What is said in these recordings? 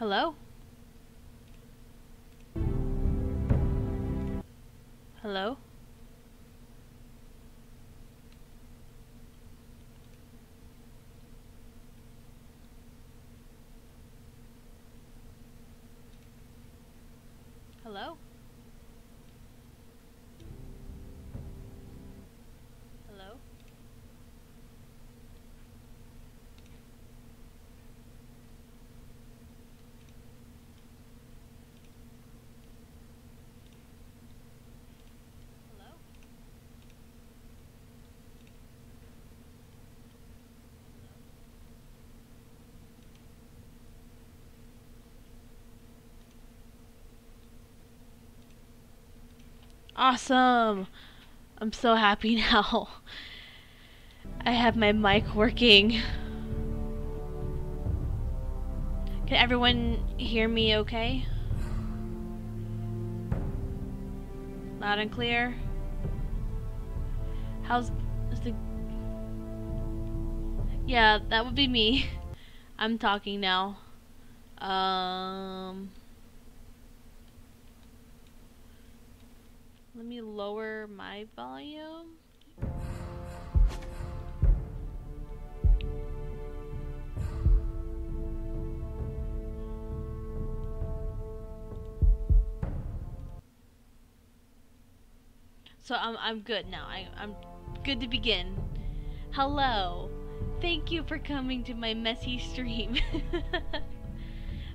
Hello? Hello? Hello? Hello? Hello? Awesome! I'm so happy now. I have my mic working. Can everyone hear me okay? Loud and clear? How's is the Yeah, that would be me. I'm talking now. Let me lower my volume. So I'm good now. I'm good to begin. Hello. Thank you for coming to my messy stream.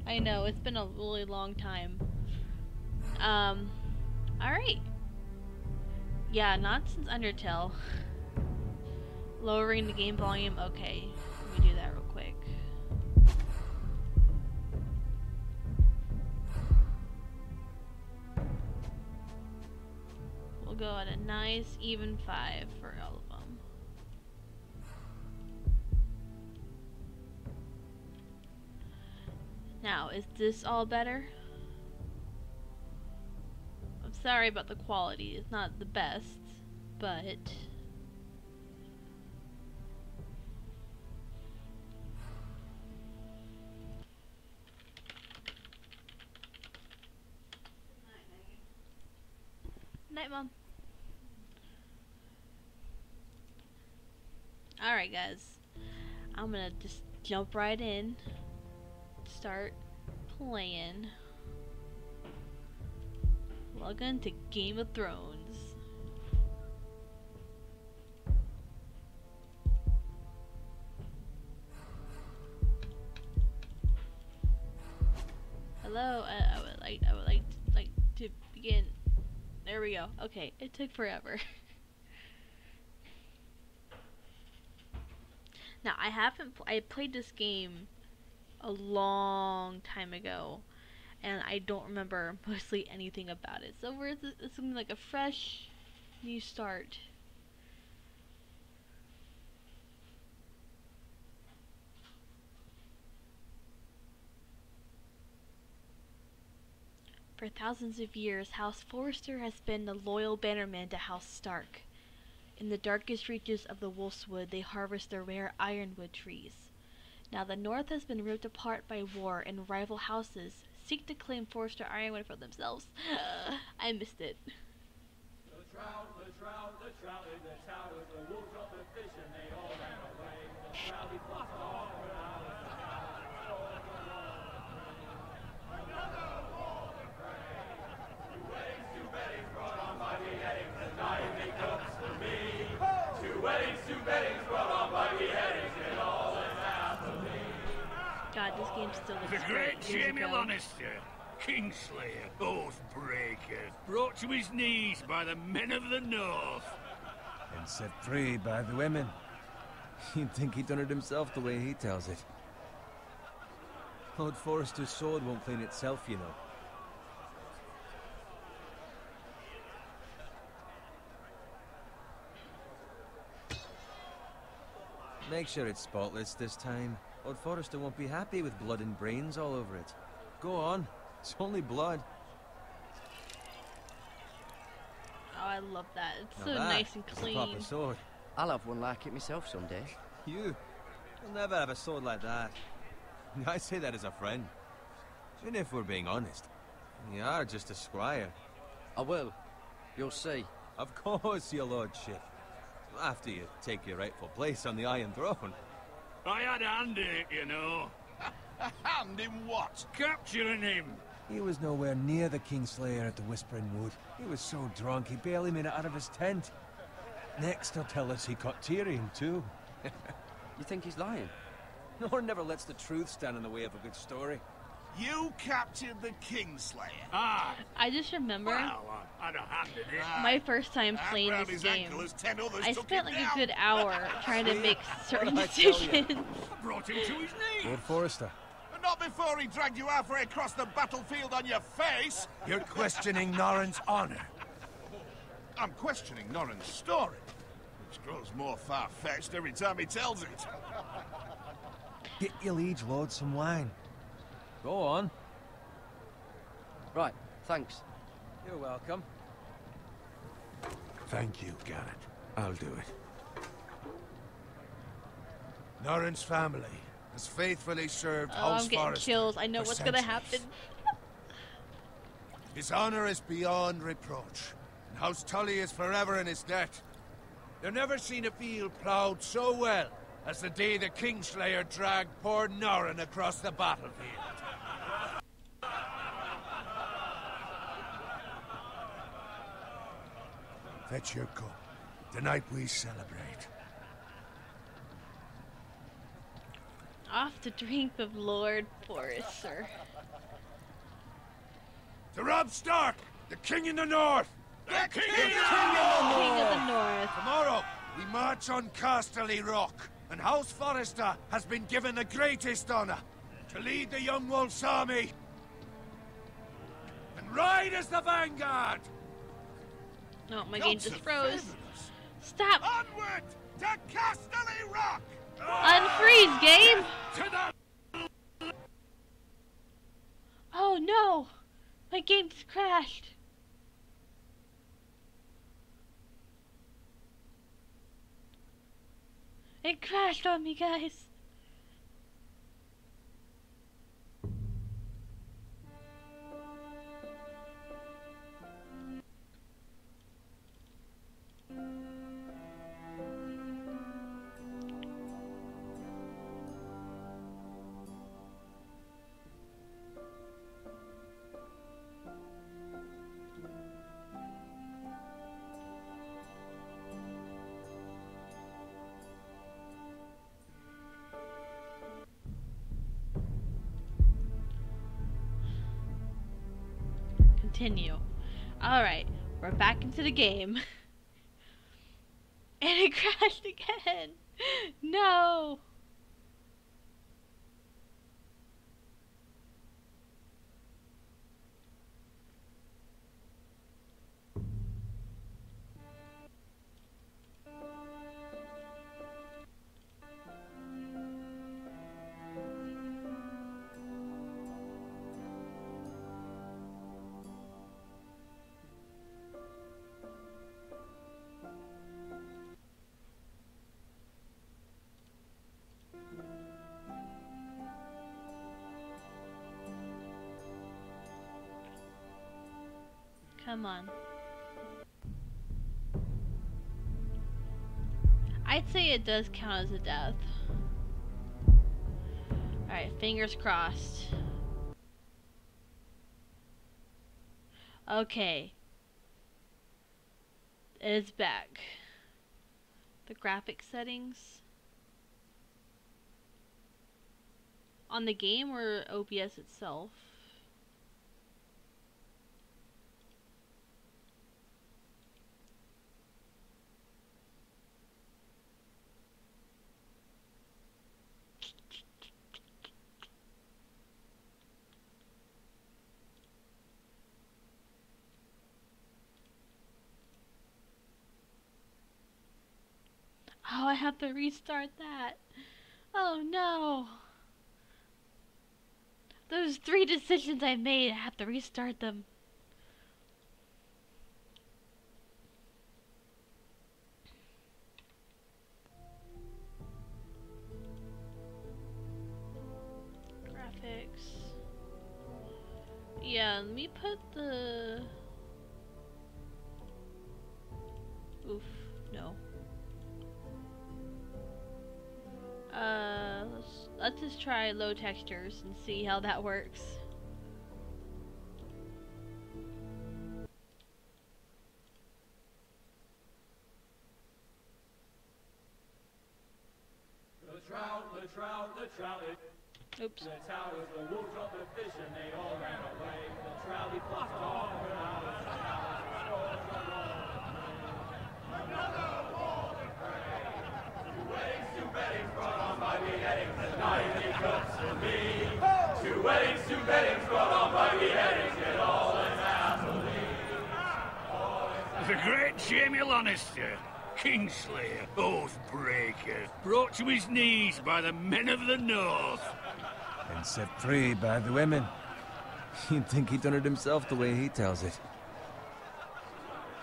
I know, it's been a really long time. Alright. Yeah, not since Undertale. Lowering the game volume, okay. Let me do that real quick. We'll go at a nice even 5 for all of them. Now, is this all better? I'm sorry about the quality. It's not the best, but night, Mom. Alright, guys. I'm gonna just jump right in. Start playing. Log on to Game of Thrones. Hello, I would like to begin. There we go. Okay, it took forever. Now I played this game a long time ago, and I don't remember mostly anything about it. So we're it's something like a fresh new start. For thousands of years, House Forrester has been the loyal bannerman to House Stark. In the darkest reaches of the Wolfswood, they harvest the rare ironwood trees. Now the North has been ripped apart by war, and rival houses seek to claim Forrester ironwood for themselves. I missed it. The trout, the trout, the trout in the towers, the wolves of the fish, and they all ran away. The trout, he fought off when I was a child. Another war to pray. Two weddings brought on by beheadings, and dying make cups for me. Two weddings brought on by beheadings, and all is happily. God, this game still looks The great Jamie ago. Lannister, Kingslayer, Oathbreaker, brought to his knees by the men of the North. And set free by the women. You'd think he'd done it himself the way he tells it. Lord Forrester's sword won't clean itself, you know. Make sure it's spotless this time. Lord Forrester won't be happy with blood and brains all over it. Go on. It's only blood. Oh, I love that. It's Now so that nice and is a clean. proper sword. I'll have one like it myself someday. You'll never have a sword like that. I say that as a friend. And if we're being honest, you are just a squire. I will. You'll see. Of course, your lordship. After you take your rightful place on the Iron Throne. I had a hand in it, you know. A hand in what? Capturing him. He was nowhere near the Kingslayer at the Whispering Wood. He was so drunk he barely made it out of his tent. Next he'll tell us he caught Tyrion too. You think he's lying? Nor never lets the truth stand in the way of a good story. You captured the Kingslayer. Ah, I just remember well, I had a hand in it. my first time And playing round this his game. ankle as 10 others I took spent him like a down. good hour trying to make certain What did I tell you? decisions. I brought him to his knees. Lord Forrester, But not before he dragged you halfway across the battlefield on your face. you're questioning Norrin's honor. I'm questioning Norrin's story, which grows more far-fetched every time he tells it. Get your liege lord some wine. Go on. Right, thanks. You're welcome. Thank you, Garrett. I'll do it. Norrin's family has faithfully served Oh, House I'm getting Forrester chills. I know for what's gonna centuries. happen. His honor is beyond reproach, and House Tully is forever in his debt. They've never seen a field ploughed so well as the day the Kingslayer dragged poor Norrin across the battlefield. Fetch your cup. Tonight we celebrate. Off the drink of Lord Forrester. To Robb Stark, the King in the North! The King King of the North. Tomorrow, we march on Casterly Rock, and House Forrester has been given the greatest honor to lead the Young Wolf's army and ride as the vanguard! Oh, my game Gods just have froze. favored us. Stop! Onward to Casterly Rock! Unfreeze, game! To the Oh no! My game just crashed. It crashed on me, guys. Continue. Alright, we're back into the game. And it crashed again! No! Come on. I'd say it does count as a death. Alright, fingers crossed. Okay. It's back. The graphic settings. On the game or OBS itself? Oh, I have to restart that. Oh no. Those 3 decisions I made, I have to restart them. Graphics. Yeah, let me put the... Oof, no. Let's just try low textures and see how that works. The trout, Oops. the towers, the wolves dropped the fish and they all ran away. The trout, he flopped off when I was another wall to pray. Two weddings brought on by beheadings, and 90 cups for me. Two weddings brought on by beheadings, yet all is happily. The great Jamie Lannister, Kingslayer, Oathbreaker, brought to his knees by the men of the North. And set free by the women. You'd think he'd done it himself the way he tells it.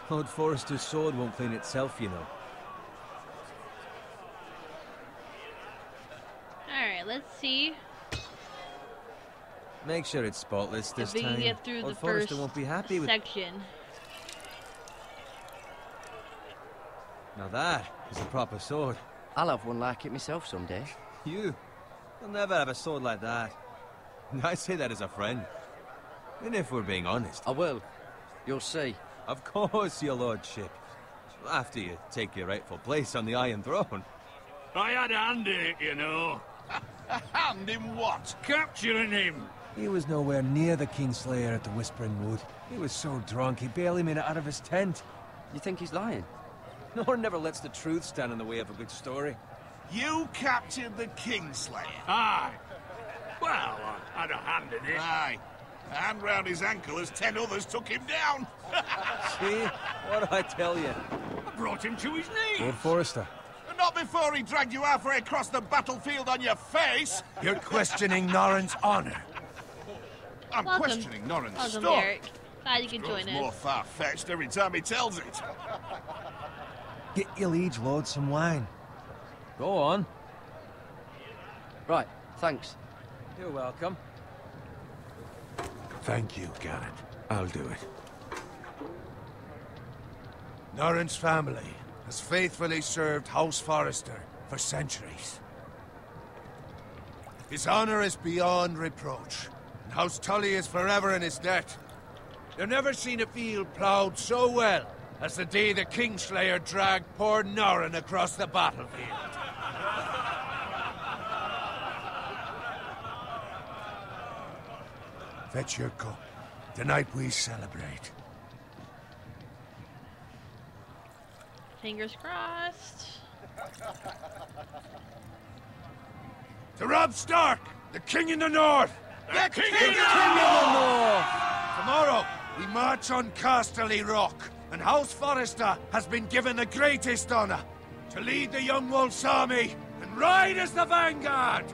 Lord Forrester's sword won't clean itself, you know. Alright, let's see Make sure it's spotless this if we time. can get through Lord the Forrester first won't be happy with... section. Now that is a proper sword. I'll have one like it myself someday. You'll never have a sword like that. I say that as a friend. And if we're being honest. I will. You'll see. Of course, your lordship. After you take your rightful place on the Iron Throne. I had a hand in it, you know. A hand in what? Capturing him. He was nowhere near the Kingslayer at the Whispering Wood. He was so drunk he barely made it out of his tent. You think he's lying? No one never lets the truth stand in the way of a good story. You captured the Kingslayer? Aye. Well, I had a hand in it. Aye. A hand round his ankle as 10 others took him down. See? What do I tell you? I brought him to his knees. Lord Forrester. Not before he dragged you halfway across the battlefield on your face. You're questioning Norrin's honor. I'm Welcome. questioning Norrin's Welcome, story. Derek. Glad you can Grows join more us. far-fetched every time he tells it. Get your liege lord some wine. Go on. Right, thanks. You're welcome. Thank you, Garrett. I'll do it. Norrin's family has faithfully served House Forrester for centuries. His honor is beyond reproach, and House Tully is forever in his debt. You've never seen a field ploughed so well as the day the Kingslayer dragged poor Norrin across the battlefield. Fetch your cup. Tonight we celebrate. Fingers crossed. To Robb Stark, the King in the North! The King King of in the North! Tomorrow, we march on Casterly Rock, and House Forrester has been given the greatest honor to lead the Young Wolf's army and ride as the vanguard!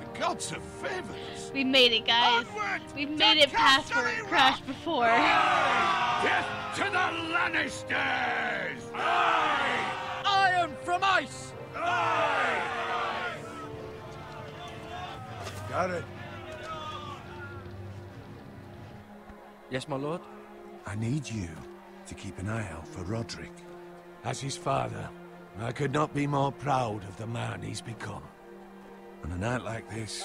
The gods have favored us. We made it, guys. Onward We've to made it past where Casterly it crashed before. Death to the Lannisters! Aye! Iron from ice! Aye! Got it. Yes, my lord? I need you to keep an eye out for Roderick. As his father, I could not be more proud of the man he's become. On a night like this,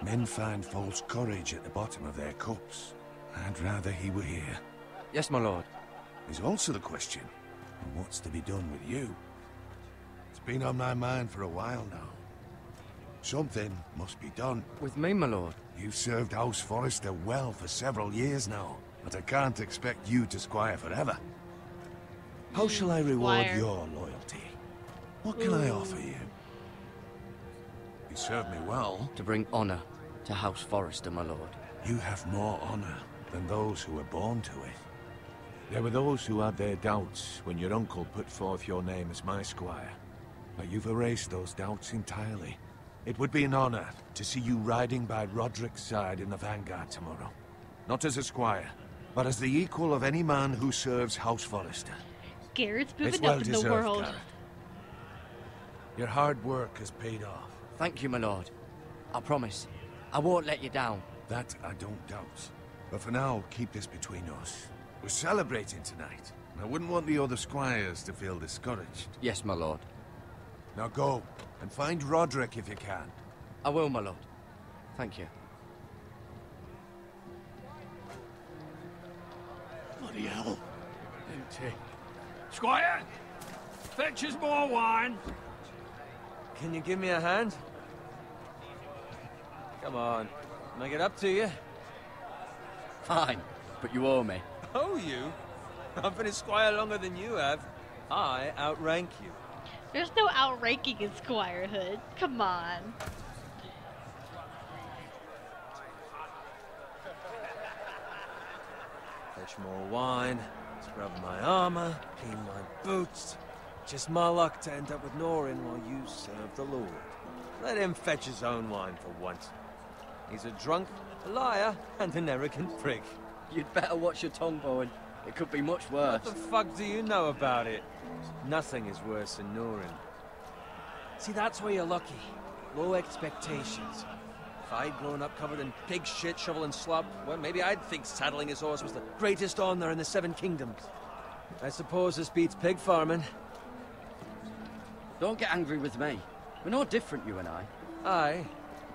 men find false courage at the bottom of their cups. I'd rather he were here. Yes, my lord. There's also the question of what's to be done with you. It's been on my mind for a while now. Something must be done. With me, my lord. You've served House Forrester well for several years now, but I can't expect you to squire forever. How shall I reward Squire. your loyalty? What can I offer you? You served me well. To bring honor to House Forrester, my lord. You have more honor than those who were born to it. There were those who had their doubts when your uncle put forth your name as my squire. But you've erased those doubts entirely. It would be an honor to see you riding by Roderick's side in the vanguard tomorrow. Not as a squire, but as the equal of any man who serves House Forrester. Garrett's It's moving well up in the deserved, world. Garrett. Your hard work has paid off. Thank you, my lord. I promise. I won't let you down. That I don't doubt. But for now, keep this between us. We're celebrating tonight. I wouldn't want the other squires to feel discouraged. Yes, my lord. Now go, and find Roderick if you can. I will, my lord. Thank you. Bloody hell. Empty. Squire! Fetch us more wine. Can you give me a hand? Come on. Can I get up to you? Fine, but you owe me. Oh, you? I've been a squire longer than you have. I outrank you. There's no outranking in squirehood. Come on. Fetch more wine, scrub my armor, clean my boots. Just my luck to end up with Norin while you serve the Lord. Let him fetch his own wine for once. He's a drunk, a liar, and an arrogant prick. You'd better watch your tongue, Bowen. It could be much worse. What the fuck do you know about it? Nothing is worse than Norin. See, that's where you're lucky. Low expectations. If I'd grown up covered in pig shit, shovel and slop, well, maybe I'd think saddling his horse was the greatest honor in the Seven Kingdoms. I suppose this beats pig farming. Don't get angry with me. We're no different, you and I. Aye,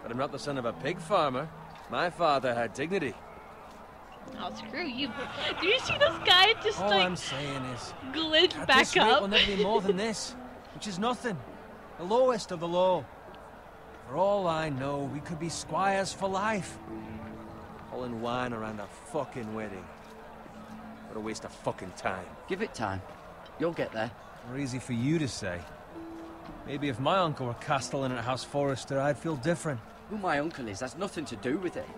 but I'm not the son of a pig farmer. My father had dignity. Oh, screw you. Do you see this guy just All like I'm saying is, glitch at back this rate, up? we'll never be more than this, which is nothing. The lowest of the low. For all I know, we could be squires for life. Pulling wine around a fucking wedding. What a waste of fucking time. Give it time. You'll get there. More easy for you to say. Maybe if my uncle were castellan at House Forrester, I'd feel different. Who my uncle is has nothing to do with it.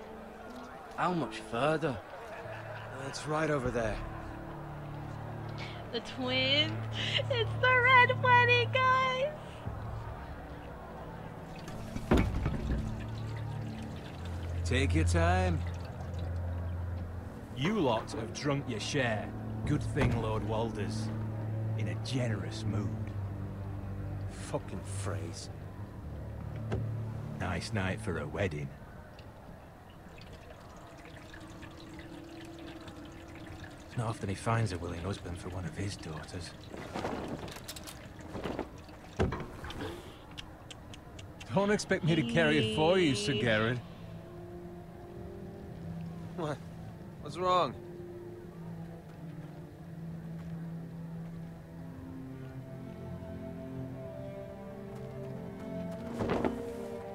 How much further? It's right over there. The twins. It's the red wedding, guys. Take your time. You lot have drunk your share. Good thing Lord Walder's in a generous mood. Fucking phrase. Nice night for a wedding. It's not often he finds a willing husband for one of his daughters. Don't expect me to carry it for you, Sir Garrett. What? What's wrong?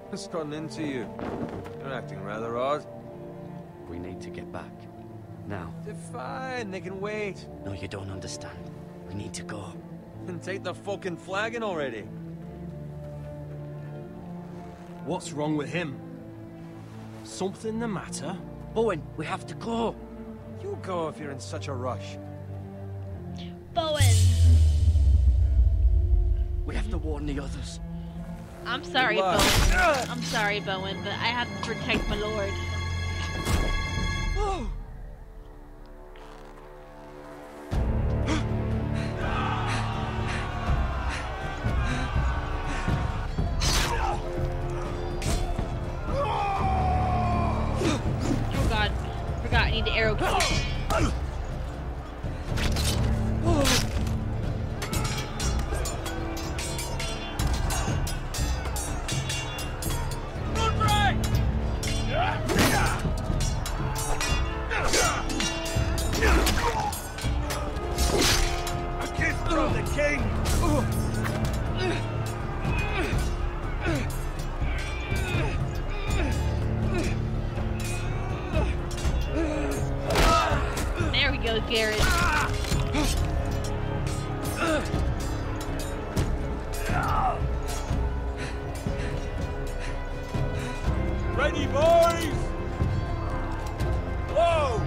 What's gotten into you? You're acting rather odd. We need to get back. Now. They're fine, they can wait. No, you don't understand. We need to go. And take the fucking flagon already. What's wrong with him? Something the matter? Bowen, we have to go. You go if you're in such a rush. Bowen. We have to warn the others. I'm sorry, Good luck. Bowen. I'm sorry, Bowen, but I have to protect my lord. Oh god. Forgot I need the arrow key. A kiss from the king! There we go, Garrett. Ready, boys! Whoa!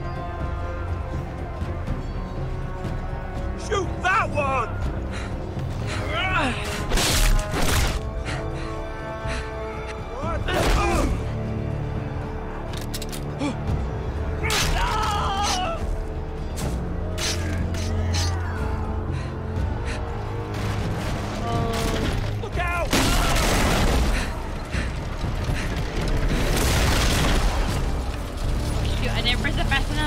Shoot that one! Look out! Shoot, I didn't press it fast enough.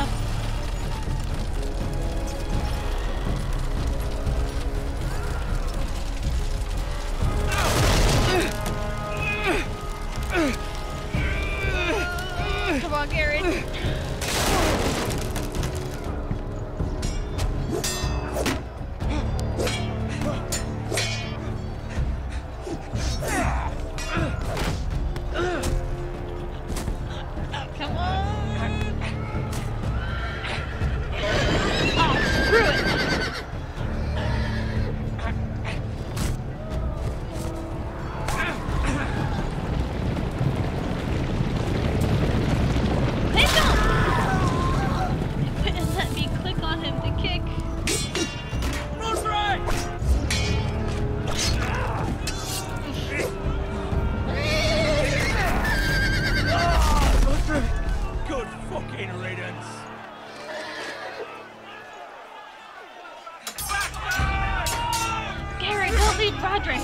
Roderick!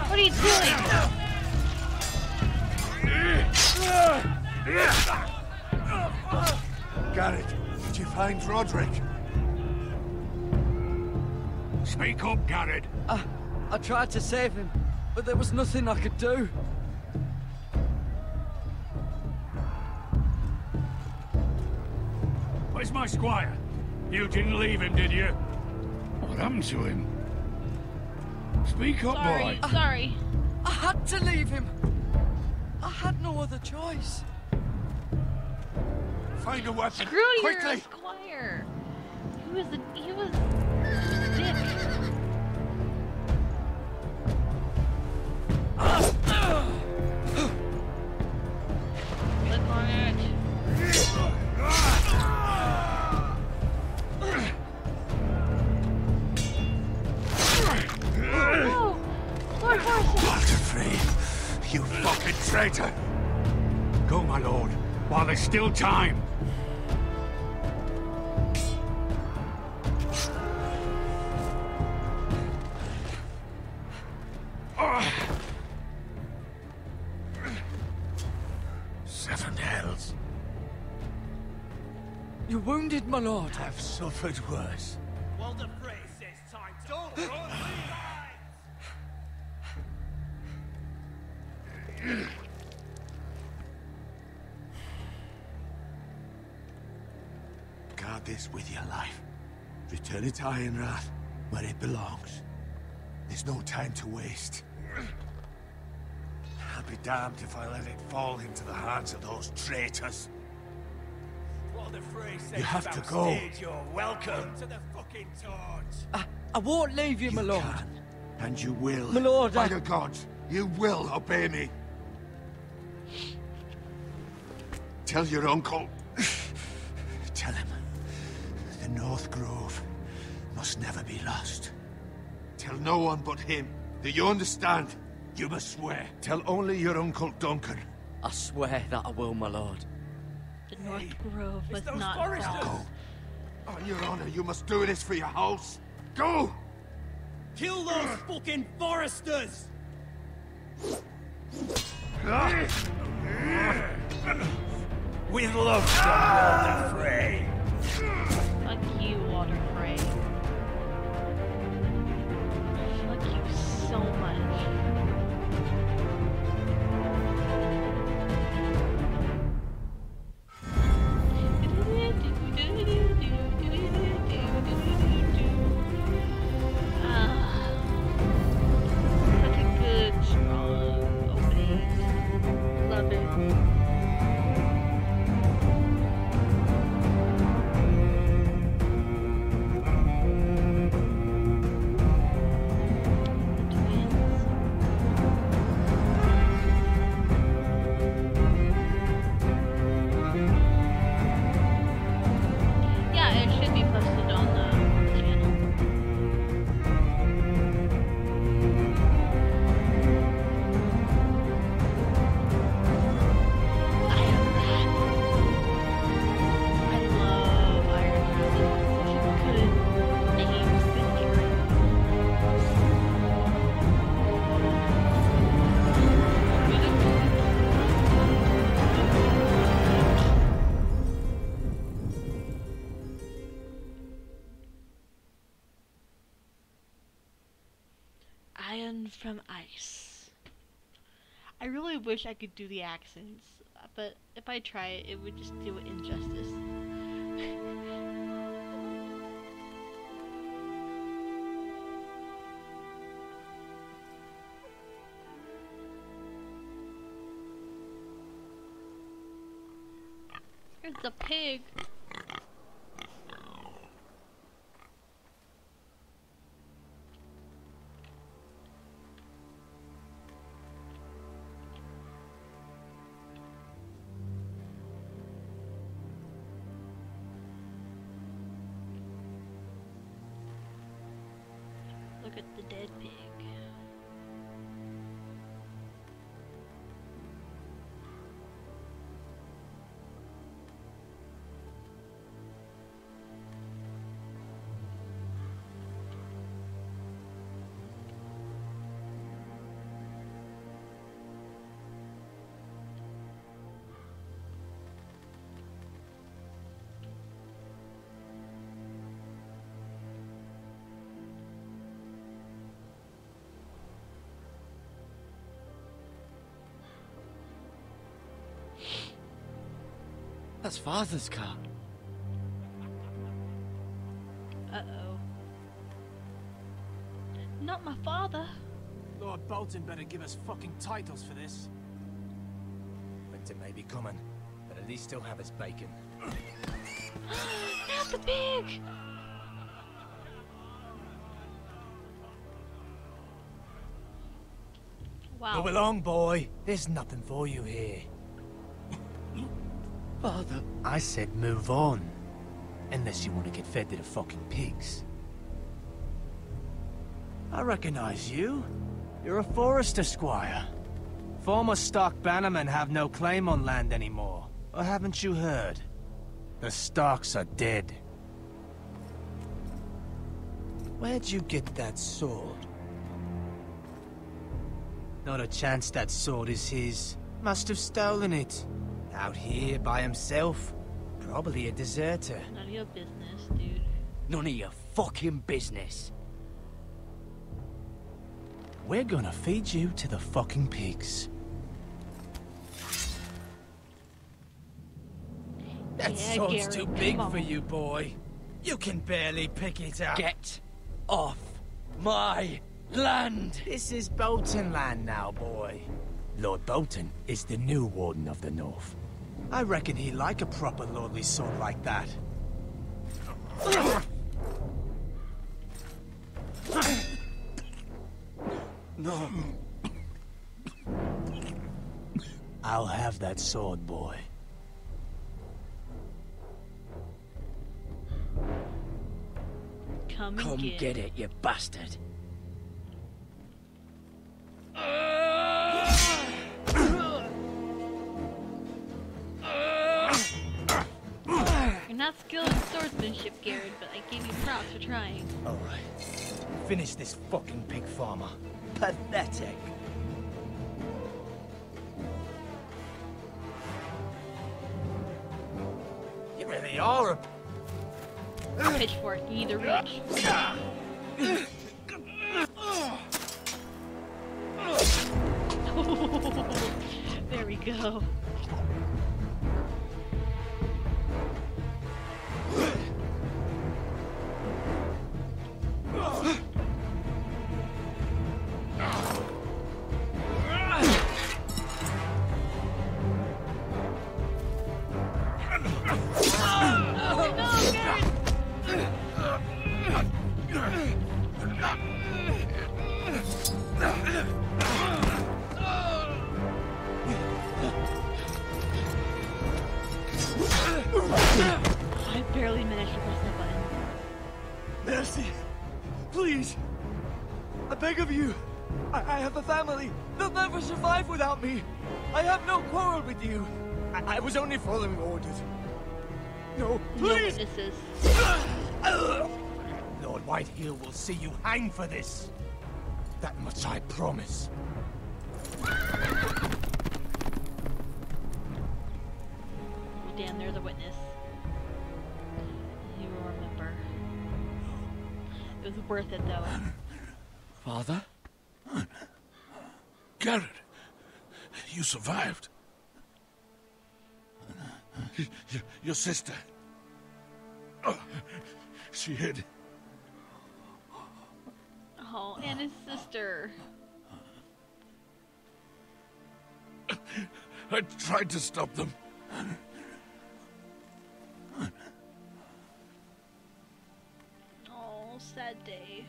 What are you doing? Garrett, did you find Roderick? Speak up, Garrett. I tried to save him, but there was nothing I could do. Where's my squire? You didn't leave him, did you? What happened to him? Speak up, boy. Sorry. I had to leave him. I had no other choice. Find a weapon, Screw your quickly! squire. He was a dick. Click on it. Oh, Lord Forrester. Walter Free, you fucking traitor! Go, my lord, while there's still time. Seven hells. You're wounded, my lord. I've suffered worse. Walter Frey says time to... Don't run, Guard this with your life. Return it to Ironrath, where it belongs. There's no time to waste. I'll be damned if I let it fall into the hands of those traitors. Walter Frey says You have to go. You're welcome to the fucking torch. I won't leave you, my lord. Can, and you will. My lord, By the gods, you will obey me. Tell your uncle. Tell him. The North Grove must never be lost. Tell no one but him. Do you understand? You must swear. Tell only your Uncle Duncan. I swear that I will, my lord. The North Grove was those not foresters. lost. Go. On your honor, you must do this for your house. Go! Kill those fucking foresters! With love, son, Walter Frey. Fuck you, Walter Frey. Fuck you so much. Such a good, strong opening. Love it. Yeah, it should be posted on the channel. I love Iron Man. Such a good name for this area. Iron from Ice. I really wish I could do the accents, but if I try it, it would just do it injustice. There's a pig. Look at the dead pig. That's Father's car. Uh-oh. Not my father. Lord Bolton better give us fucking titles for this. Winter may be coming, but at least he'll have his bacon. Not the pig! Wow. Move along, boy. There's nothing for you here. Father. I said move on. Unless you want to get fed to the fucking pigs. I recognize you. You're a Forester squire. Former Stark bannermen have no claim on land anymore. Or haven't you heard? The Starks are dead. Where'd you get that sword? Not a chance that sword is his. Must have stolen it. Out here by himself. Probably a deserter. None of your business, dude. None of your fucking business. We're gonna feed you to the fucking pigs. That Yeah, sword's Garrett, too big come for on. you, boy. You can barely pick it up. Get off my land! This is Bolton land now, boy. Lord Bolton is the new Warden of the North. I reckon he'd like a proper lordly sword like that. No. I'll have that sword, boy. Come Come and get it, you bastard. You're not skilled in swordsmanship, Garrett, but I give you props for trying. Alright. Finish this fucking pig farmer. Pathetic. You really are a... Pitchfork, you need to reach. There we go. Oh, no, Garrett! I barely managed to press that button. Mercy! Please! I beg of you! I have a family! They'll never survive without me! I have no quarrel with you! I was only following orders. No, No please! witnesses. Lord Whiteheel will see you hang for this! That much I promise. Oh, damn, there's a witness. You will remember. It was worth it, though. Father? Garrett, you survived. Your sister. Oh, she hid. Oh, and his sister. I tried to stop them. Oh, sad day.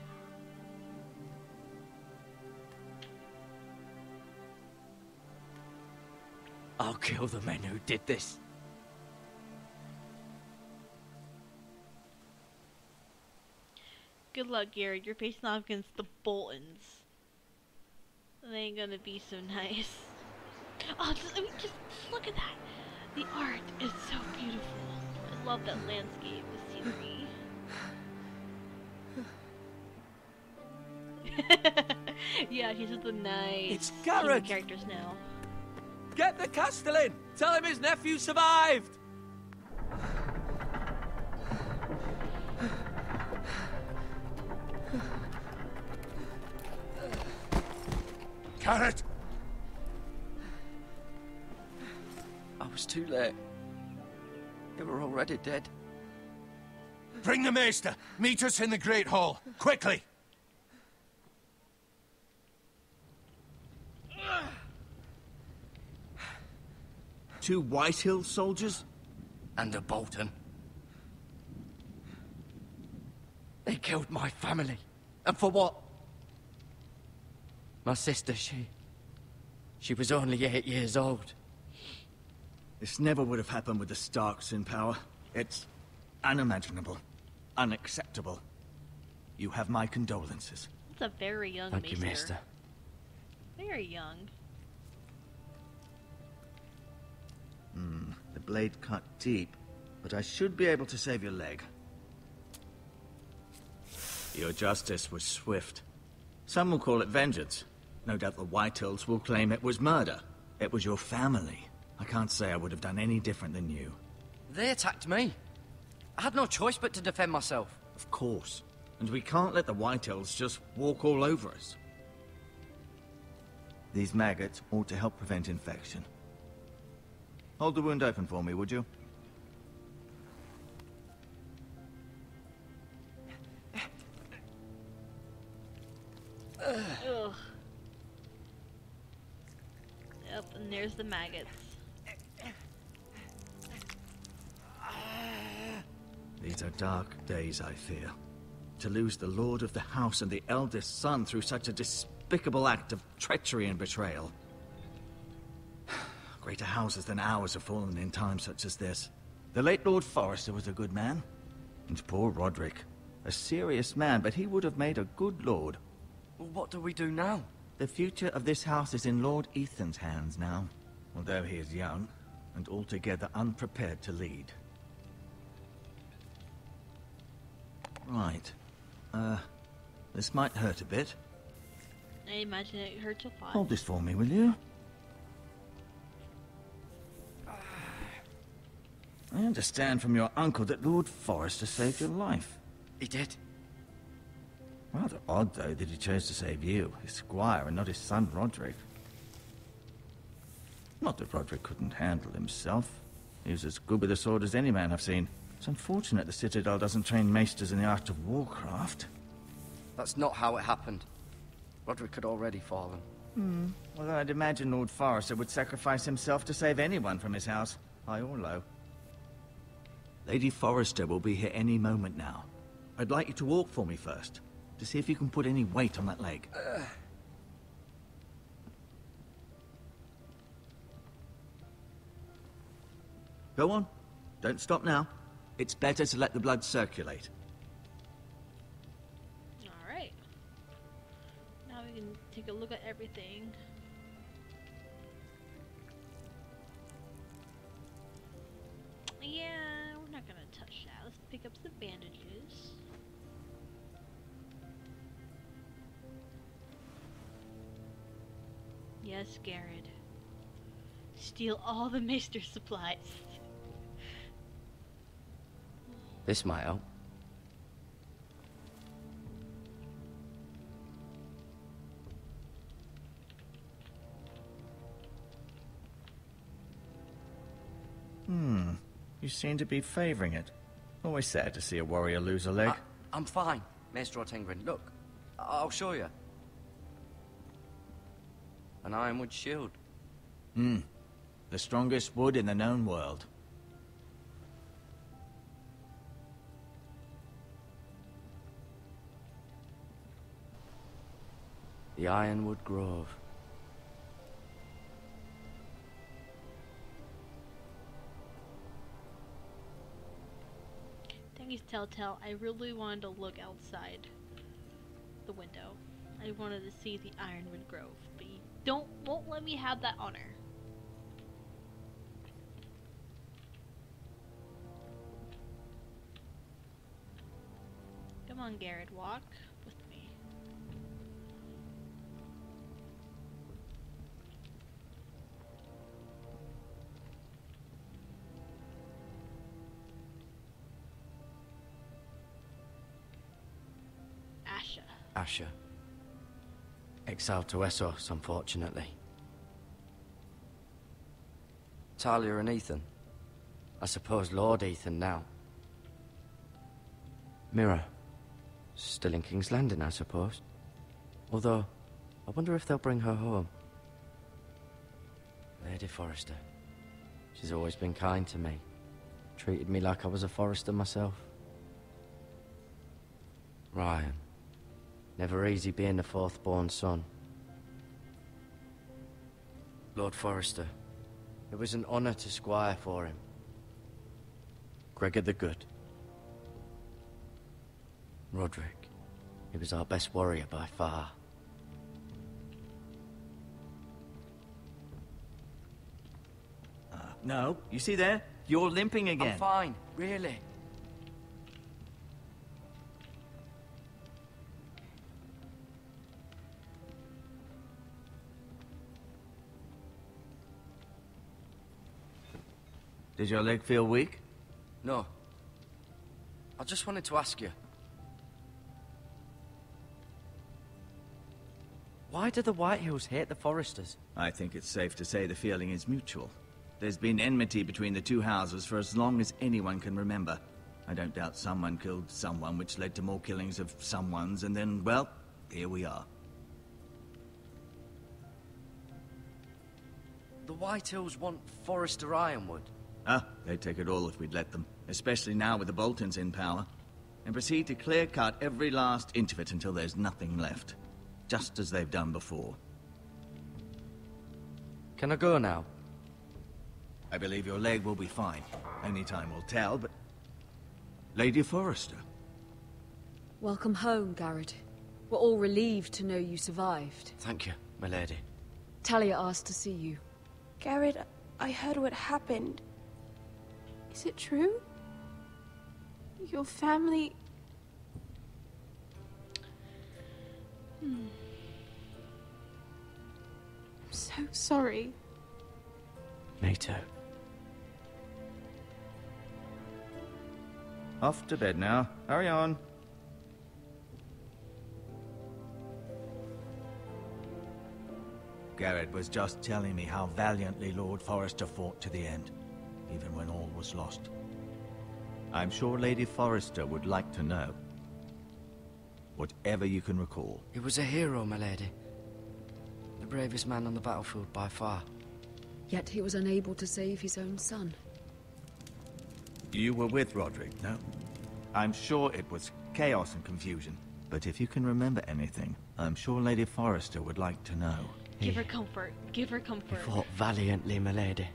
I'll kill the men who did this. Good luck, Garrett. You're facing off against the Boltons. They ain't gonna be so nice. Oh, just look at that. The art is so beautiful. I love that landscape, the scenery. Yeah, he's just a nice It's team Garrett! of characters now. Get the Castellan! Tell him his nephew survived! Garrett! I was too late. already dead. Bring the maester. Meet us in the Great Hall. Quickly! Two Whitehill soldiers? And a Bolton. They killed my family. And for what? My sister, she was only 8 years old. This never would have happened with the Starks in power. It's unimaginable. Unacceptable. You have my condolences. It's a very young Thank you, Maester. Very young. The blade cut deep, but I should be able to save your leg. Your justice was swift. Some will call it vengeance. No doubt the Whitehills will claim it was murder. It was your family. I can't say I would have done any different than you. They attacked me. I had no choice but to defend myself. Of course. And we can't let the Whitehills just walk all over us. These maggots ought to help prevent infection. Hold the wound open for me, would you? Ugh. Yep, and there's the maggots. These are dark days, I fear. To lose the lord of the house and the eldest son through such a despicable act of treachery and betrayal. Greater houses than ours have fallen in times such as this. The late Lord Forrester was a good man. And poor Roderick. A serious man, but he would have made a good lord. Well, what do we do now? The future of this house is in Lord Ethan's hands now. Although he is young, and altogether unprepared to lead. Right. This might hurt a bit. I imagine it hurts a lot. Hold this for me, will you? I understand from your uncle that Lord Forrester saved your life. He did. Rather odd, though, that he chose to save you, his squire, and not his son Roderick. Not that Roderick couldn't handle himself. He was as good with a sword as any man I've seen. It's unfortunate the Citadel doesn't train maesters in the art of warcraft. That's not how it happened. Roderick had already fallen. Well, I'd imagine Lord Forrester would sacrifice himself to save anyone from his house, high or low. Lady Forrester will be here any moment now. I'd like you to walk for me first, to see if you can put any weight on that leg. Go on. Don't stop now. It's better to let the blood circulate. Alright. Now we can take a look at everything. Yeah, we're not gonna touch that. Let's pick up some bandages. Yes, Garrett. Steal all the Maester supplies. This might help. You seem to be favoring it. Always sad to see a warrior lose a leg. I'm fine, Maester Ortengrin. Look, I'll show you. An ironwood shield. The strongest wood in the known world. The Ironwood Grove. Thanks, Telltale. I really wanted to look outside the window. I wanted to see the Ironwood Grove, but you won't let me have that honor. Come on, Garrett, walk with me. Asher. Exiled to Essos, unfortunately. Talia and Ethan. I suppose Lord Ethan now. Mirror. Still in King's Landing, I suppose. Although, I wonder if they'll bring her home. Lady Forrester. She's always been kind to me. Treated me like I was a Forrester myself. Ryan. Never easy being the fourth-born son. Lord Forrester. It was an honor to squire for him. Gregor the Good. Roderick. He was our best warrior by far. No, you see there? You're limping again. I'm fine, really. Did your leg feel weak? No. I just wanted to ask you. Why do the Whitehills hate the Forresters? I think it's safe to say the feeling is mutual. There's been enmity between the two houses for as long as anyone can remember. I don't doubt someone killed someone, which led to more killings of someones, and then, well, here we are. The Whitehills want Forrester Ironwood. They'd take it all if we'd let them, especially now with the Boltons in power, and proceed to clear-cut every last inch of it until there's nothing left, just as they've done before. Can I go now? I believe your leg will be fine. Only time will tell, but... Lady Forrester. Welcome home, Garrett. We're all relieved to know you survived. Thank you, my lady. Talia asked to see you. Garrett, I heard what happened. Is it true? Your family... I'm so sorry. Me too. Off to bed now. Hurry on. Garrett was just telling me how valiantly Lord Forrester fought to the end, even when all was lost. I'm sure Lady Forrester would like to know. Whatever you can recall. He was a hero, my lady. The bravest man on the battlefield by far. Yet he was unable to save his own son. You were with Roderick, no? I'm sure it was chaos and confusion. But if you can remember anything, I'm sure Lady Forrester would like to know. Give her comfort. Give her comfort. He fought valiantly, my lady.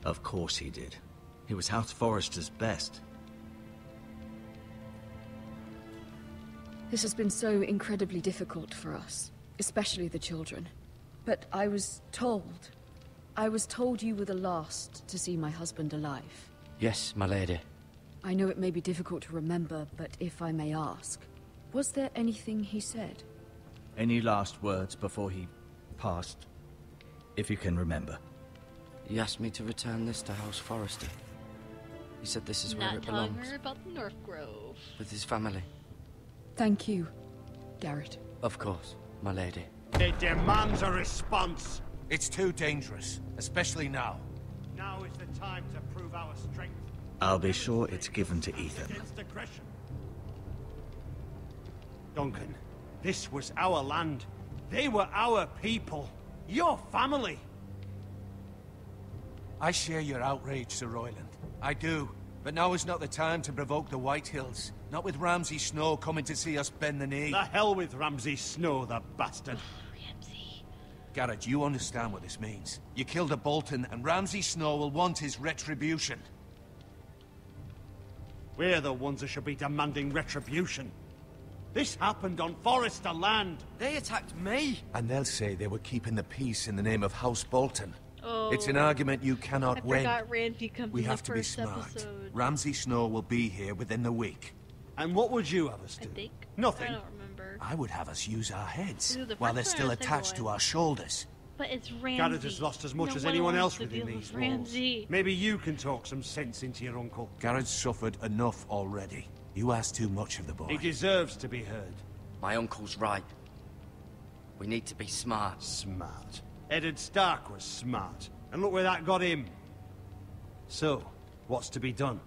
Of course he did. He was House Forrester's best. This has been so incredibly difficult for us, especially the children. But I was told you were the last to see my husband alive. Yes, my lady. I know it may be difficult to remember, but if I may ask, was there anything he said? Any last words before he passed? If you can remember. He asked me to return this to House Forrester. He said this is where Not it telling belongs. her about the North Grove. With his family. Thank you, Garrett. Of course, my lady. It demands a response. It's too dangerous, especially now. Now is the time to prove our strength. I'll be sure it's given to Ethan. Against aggression. Duncan, this was our land. They were our people. Your family. I share your outrage, Sir Royland. I do. But now is not the time to provoke the Whitehills. Not with Ramsay Snow coming to see us bend the knee. The hell with Ramsay Snow, the bastard. Ramsay. Garrett, you understand what this means. You killed a Bolton, and Ramsay Snow will want his retribution. We're the ones that should be demanding retribution. This happened on Forrester land. They attacked me! And they'll say they were keeping the peace in the name of House Bolton. Oh, It's an argument you cannot I win. forgot Ramsay comes We in have the to be first smart. episode. Ramsay Snow will be here within the week. And what would you have us I do? think. Nothing. I don't remember. I would have us use our heads, Ooh, the while first they're one still I was thinking attached to was- our shoulders. But it's Ramsay. Garrett has lost as much No as one anyone wants else to within deal these with walls. Ramsay. Maybe you can talk some sense into your uncle. Garrett's suffered enough already. You ask too much of the boy. He deserves to be heard. My uncle's right. We need to be smart. Smart. Eddard Stark was smart. And look where that got him. So, What's to be done?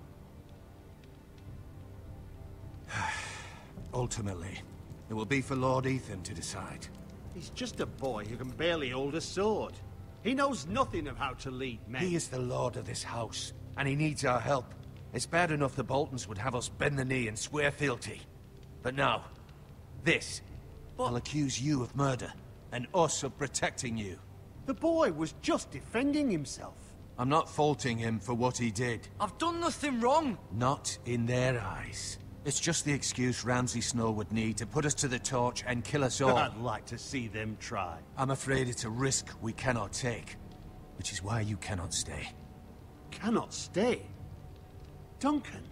Ultimately, it will be for Lord Ethan to decide. He's just a boy who can barely hold a sword. He knows nothing of how to lead men. He is the lord of this house, and he needs our help. It's bad enough the Boltons would have us bend the knee and swear fealty. But now, this will accuse you of murder, and us of protecting you. The boy was just defending himself. I'm not faulting him for what he did. I've done nothing wrong. Not in their eyes. It's just the excuse Ramsay Snow would need to put us to the torch and kill us all. I'd like to see them try. I'm afraid it's a risk we cannot take, which is why you cannot stay. Cannot stay? Duncan?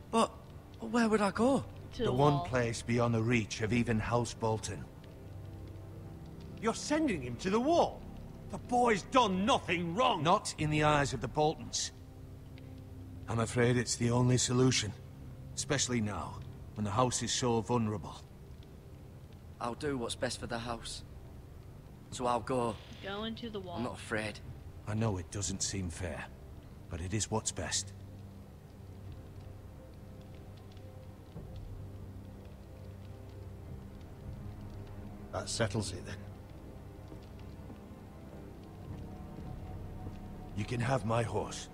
But where would I go? To The wall. one place beyond the reach of even House Bolton. You're sending him to the wall? The boy's done nothing wrong. Not in the eyes of the Boltons. I'm afraid it's the only solution. Especially now, when the house is so vulnerable. I'll do what's best for the house. So I'll go. Go into the wall. I'm not afraid. I know it doesn't seem fair, but it is what's best. That settles it then. You can have my horse,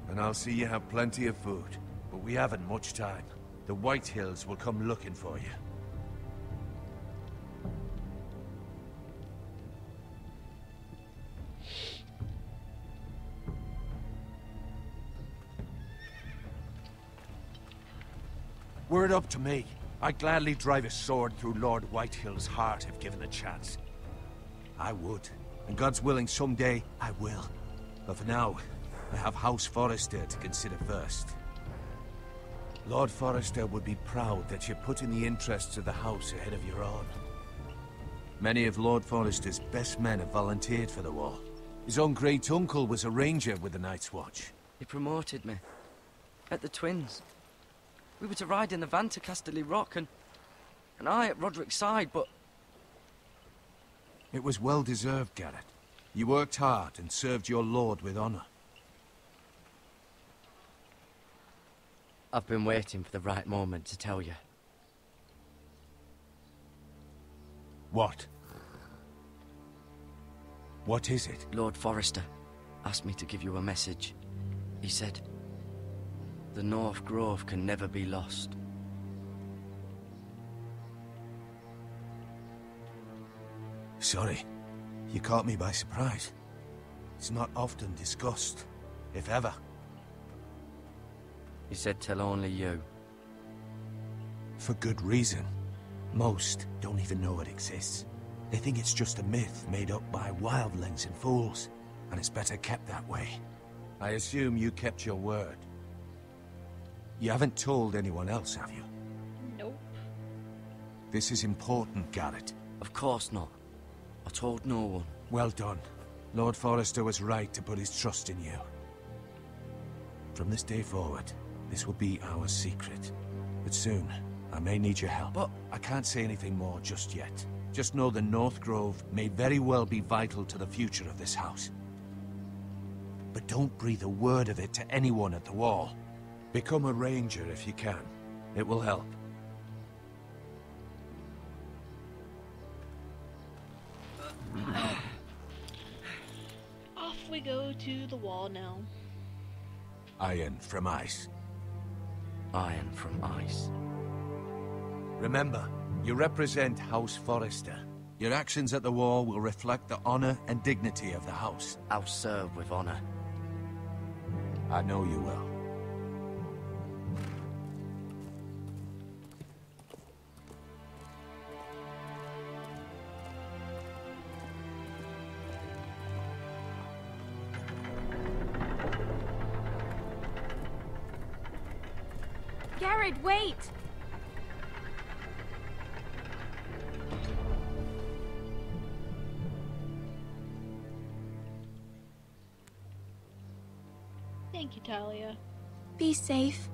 and I'll see you have plenty of food. But we haven't much time. The White Hills will come looking for you. Were it up to me, I'd gladly drive a sword through Lord Whitehill's heart if given the chance. I would, and God's willing someday I will. But for now, I have House Forrester to consider first. Lord Forrester would be proud that you put in the interests of the house ahead of your own. Many of Lord Forrester's best men have volunteered for the war. His own great-uncle was a ranger with the Night's Watch. He promoted me. At the Twins. We were to ride in the van to Casterly Rock, and I at Roderick's side, but... It was well-deserved, Garrett. You worked hard and served your lord with honor. I've been waiting for the right moment to tell you. What? What is it? Lord Forrester asked me to give you a message. He said, the North Grove can never be lost. Sorry. You caught me by surprise. It's not often discussed, if ever. He said tell only you. For good reason. Most don't even know it exists. They think it's just a myth made up by wildlings and fools, and it's better kept that way. I assume you kept your word. You haven't told anyone else, have you? Nope. This is important, Garrett. Of course not. I told no one. Well done. Lord Forrester was right to put his trust in you. From this day forward, this will be our secret. But soon, I may need your help. But I can't say anything more just yet. Just know the North Grove may very well be vital to the future of this house. But don't breathe a word of it to anyone at the wall. Become a ranger if you can. It will help. Off we go to the wall now. Iron from ice. iron from ice. Remember, you represent House Forrester. Your actions at the wall will reflect the honor and dignity of the house. I'll serve with honor. I know you will. Garrett, wait! Thank you, Talia. Be safe.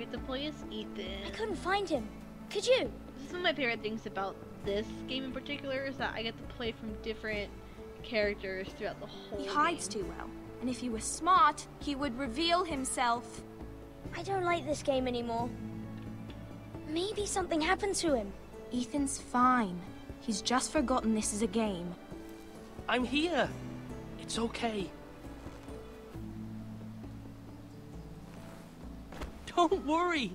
get to play as Ethan. I couldn't find him. Could you? This is one of my favorite things about this game in particular, is that I get to play from different characters throughout the whole He hides game. too well. And if he was smart, he would reveal himself. I don't like this game anymore. Maybe something happened to him. Ethan's fine. He's just forgotten this is a game. I'm here. It's okay. Don't worry.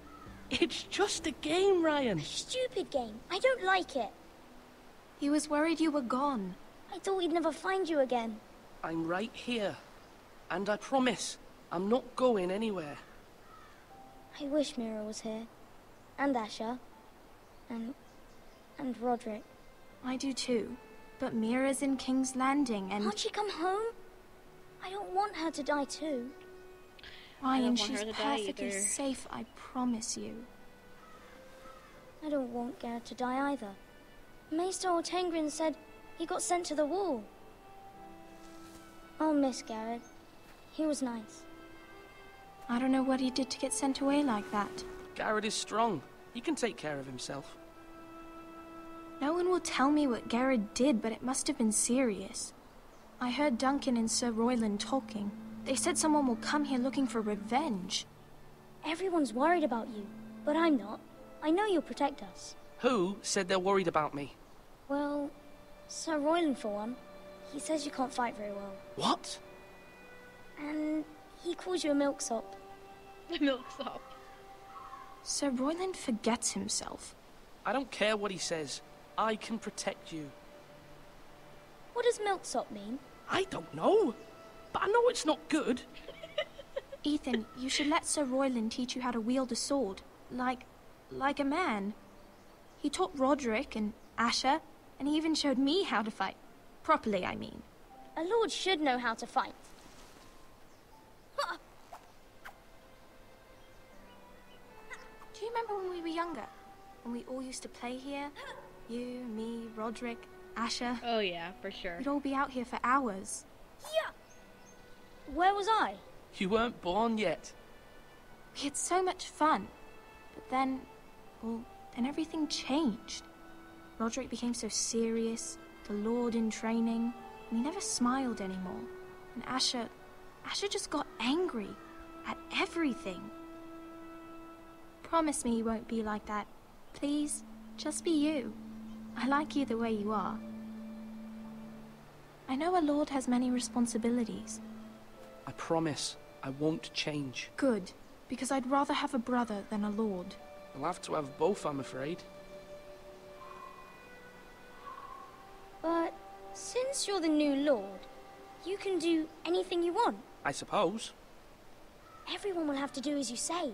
It's just a game, Ryan. Stupid game. I don't like it. He was worried you were gone. I thought we'd never find you again. I'm right here. And I promise, I'm not going anywhere. I wish Mira was here. And Asher. And Roderick. I do too. But Mira's in King's Landing and... Can't she come home? I don't want her to die too. Ryan, she's perfectly safe, I promise you. I don't want Garrett to die either. Maester Ortengrin said he got sent to the wall. I'll miss Garrett. He was nice. I don't know what he did to get sent away like that. Garrett is strong. He can take care of himself. No one will tell me what Garrett did, but it must have been serious. I heard Duncan and Sir Royland talking. They said someone will come here looking for revenge. Everyone's worried about you, but I'm not. I know you'll protect us. Who said they're worried about me? Well, Sir Royland for one. He says you can't fight very well. What? And he calls you a milksop. A milksop. Sir Royland forgets himself. I don't care what he says. I can protect you. What does milksop mean? I don't know. But I know it's not good. Ethan, you should let Sir Royland teach you how to wield a sword. Like a man. He taught Roderick and Asher, and he even showed me how to fight. Properly, I mean. A lord should know how to fight. Do you remember when we were younger? When we all used to play here? You, me, Roderick, Asher. Oh yeah, for sure. We'd all be out here for hours. Yeah. Where was I? You weren't born yet. We had so much fun. But then, well, then everything changed. Roderick became so serious, the Lord in training, and he never smiled anymore. And Asher just got angry at everything. Promise me you won't be like that. Please, just be you. I like you the way you are. I know a lord has many responsibilities. I promise I won't change. Good, because I'd rather have a brother than a lord. I'll have to have both, I'm afraid. But since you're the new lord, you can do anything you want. I suppose. Everyone will have to do as you say.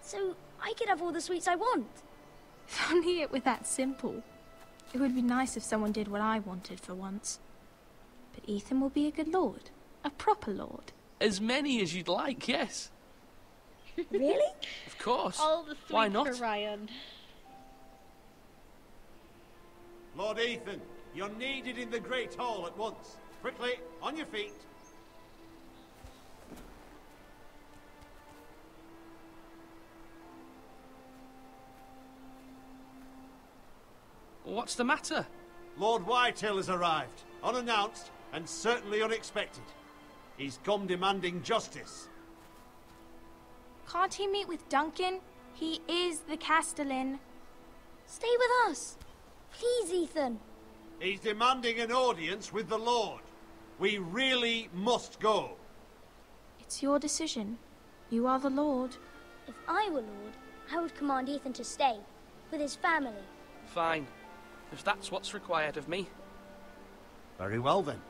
So I could have all the sweets I want. If only it were that simple. It would be nice if someone did what I wanted for once. But Ethan will be a good lord. A proper lord. As many as you'd like, yes. Really? Of course. All the sweets Why not? for Ryan. Lord Ethan, you're needed in the Great Hall at once. Quickly, on your feet. What's the matter? Lord Whitehill has arrived, unannounced and certainly unexpected. He's come demanding justice. Can't he meet with Duncan? He is the Castellan. Stay with us. Please, Ethan. He's demanding an audience with the Lord. We really must go. It's your decision. You are the lord. If I were lord, I would command Ethan to stay, with his family. Fine. If that's what's required of me. Very well then.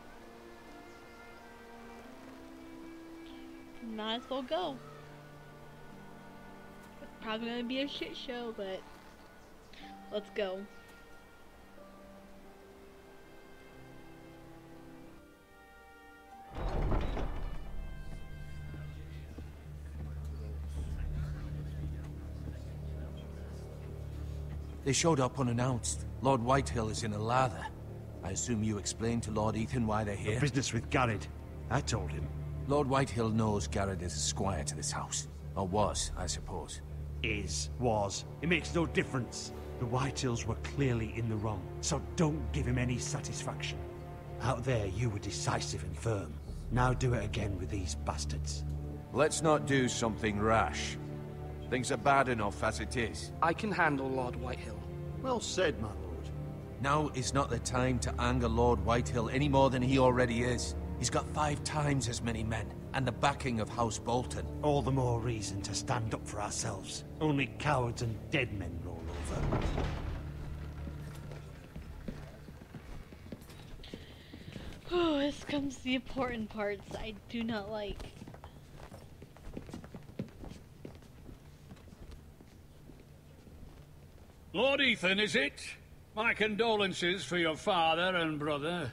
Might as well go. It's probably gonna be a shit show, but let's go. They showed up unannounced. Lord Whitehill is in a lather. I assume you explained to Lord Ethan why they're here? The business with Garrett. I told him. Lord Whitehill knows Garrett is a squire to this house. Or was, I suppose. Is, was, it makes no difference. The Whitehills were clearly in the wrong, so don't give him any satisfaction. Out there, you were decisive and firm. Now do it again with these bastards. Let's not do something rash. Things are bad enough as it is. I can handle Lord Whitehill. Well said, my lord. Now is not the time to anger Lord Whitehill any more than he already is. He's got 5 times as many men, and the backing of House Bolton. All the more reason to stand up for ourselves. Only cowards and dead men roll over. Oh, this comes the important parts I do not like. Lord Ethan, is it? My condolences for your father and brother.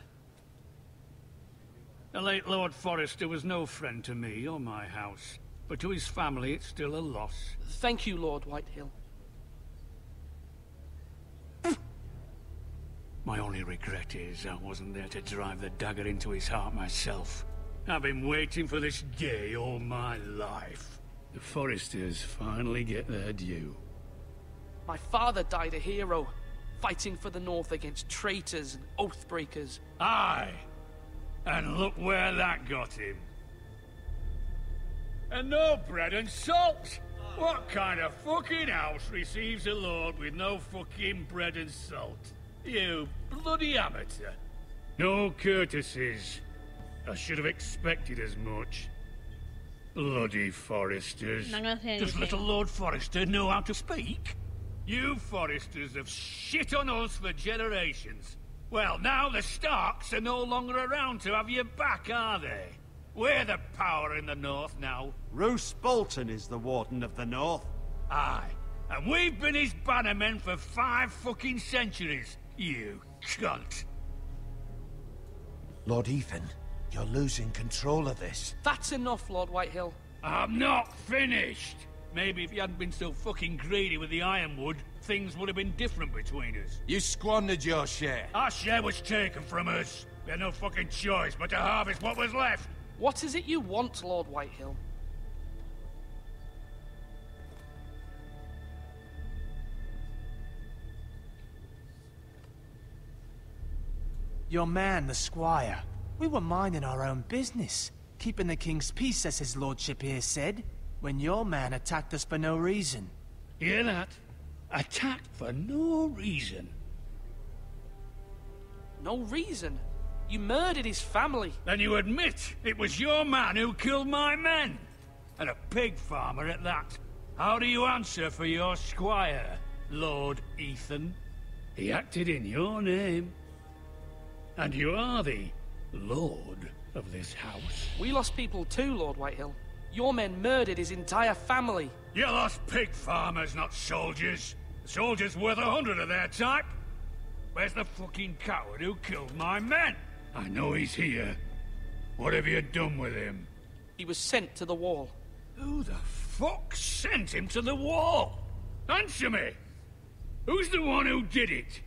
The late Lord Forrester was no friend to me or my house, but to his family it's still a loss. Thank you, Lord Whitehill. My only regret is I wasn't there to drive the dagger into his heart myself. I've been waiting for this day all my life. The Forresters finally get their due. My father died a hero, fighting for the North against traitors and oath-breakers. Aye! And look where that got him. And no bread and salt! What kind of fucking house receives a lord with no fucking bread and salt? You bloody amateur. No courtesies. I should have expected as much. Bloody Forresters. Not gonna say Does anything. little Lord Forrester know how to speak? You Forresters have shit on us for generations. Well, now the Starks are no longer around to have your back, are they? We're the power in the North now. Roose Bolton is the Warden of the North. Aye. And we've been his bannermen for 5 fucking centuries. You cunt. Lord Ethan, you're losing control of this. That's enough, Lord Whitehill. I'm not finished. Maybe if you hadn't been so fucking greedy with the ironwood, things would have been different between us. You squandered your share. Our share was taken from us. We had no fucking choice but to harvest what was left. What is it you want, Lord Whitehill? Your man, the squire. We were minding our own business, keeping the king's peace, as his lordship here said, when your man attacked us for no reason. Hear that? Attacked for no reason. No reason? You murdered his family. Then you admit it was your man who killed my men. And a pig farmer at that. How do you answer for your squire, Lord Ethan? He acted in your name. And you are the lord of this house. We lost people too, Lord Whitehill. Your men murdered his entire family. You lost pig farmers, not soldiers. The soldiers worth 100 of their type. Where's the fucking coward who killed my men? I know he's here. What have you done with him? He was sent to the wall. Who the fuck sent him to the wall? Answer me! Who's the one who did it?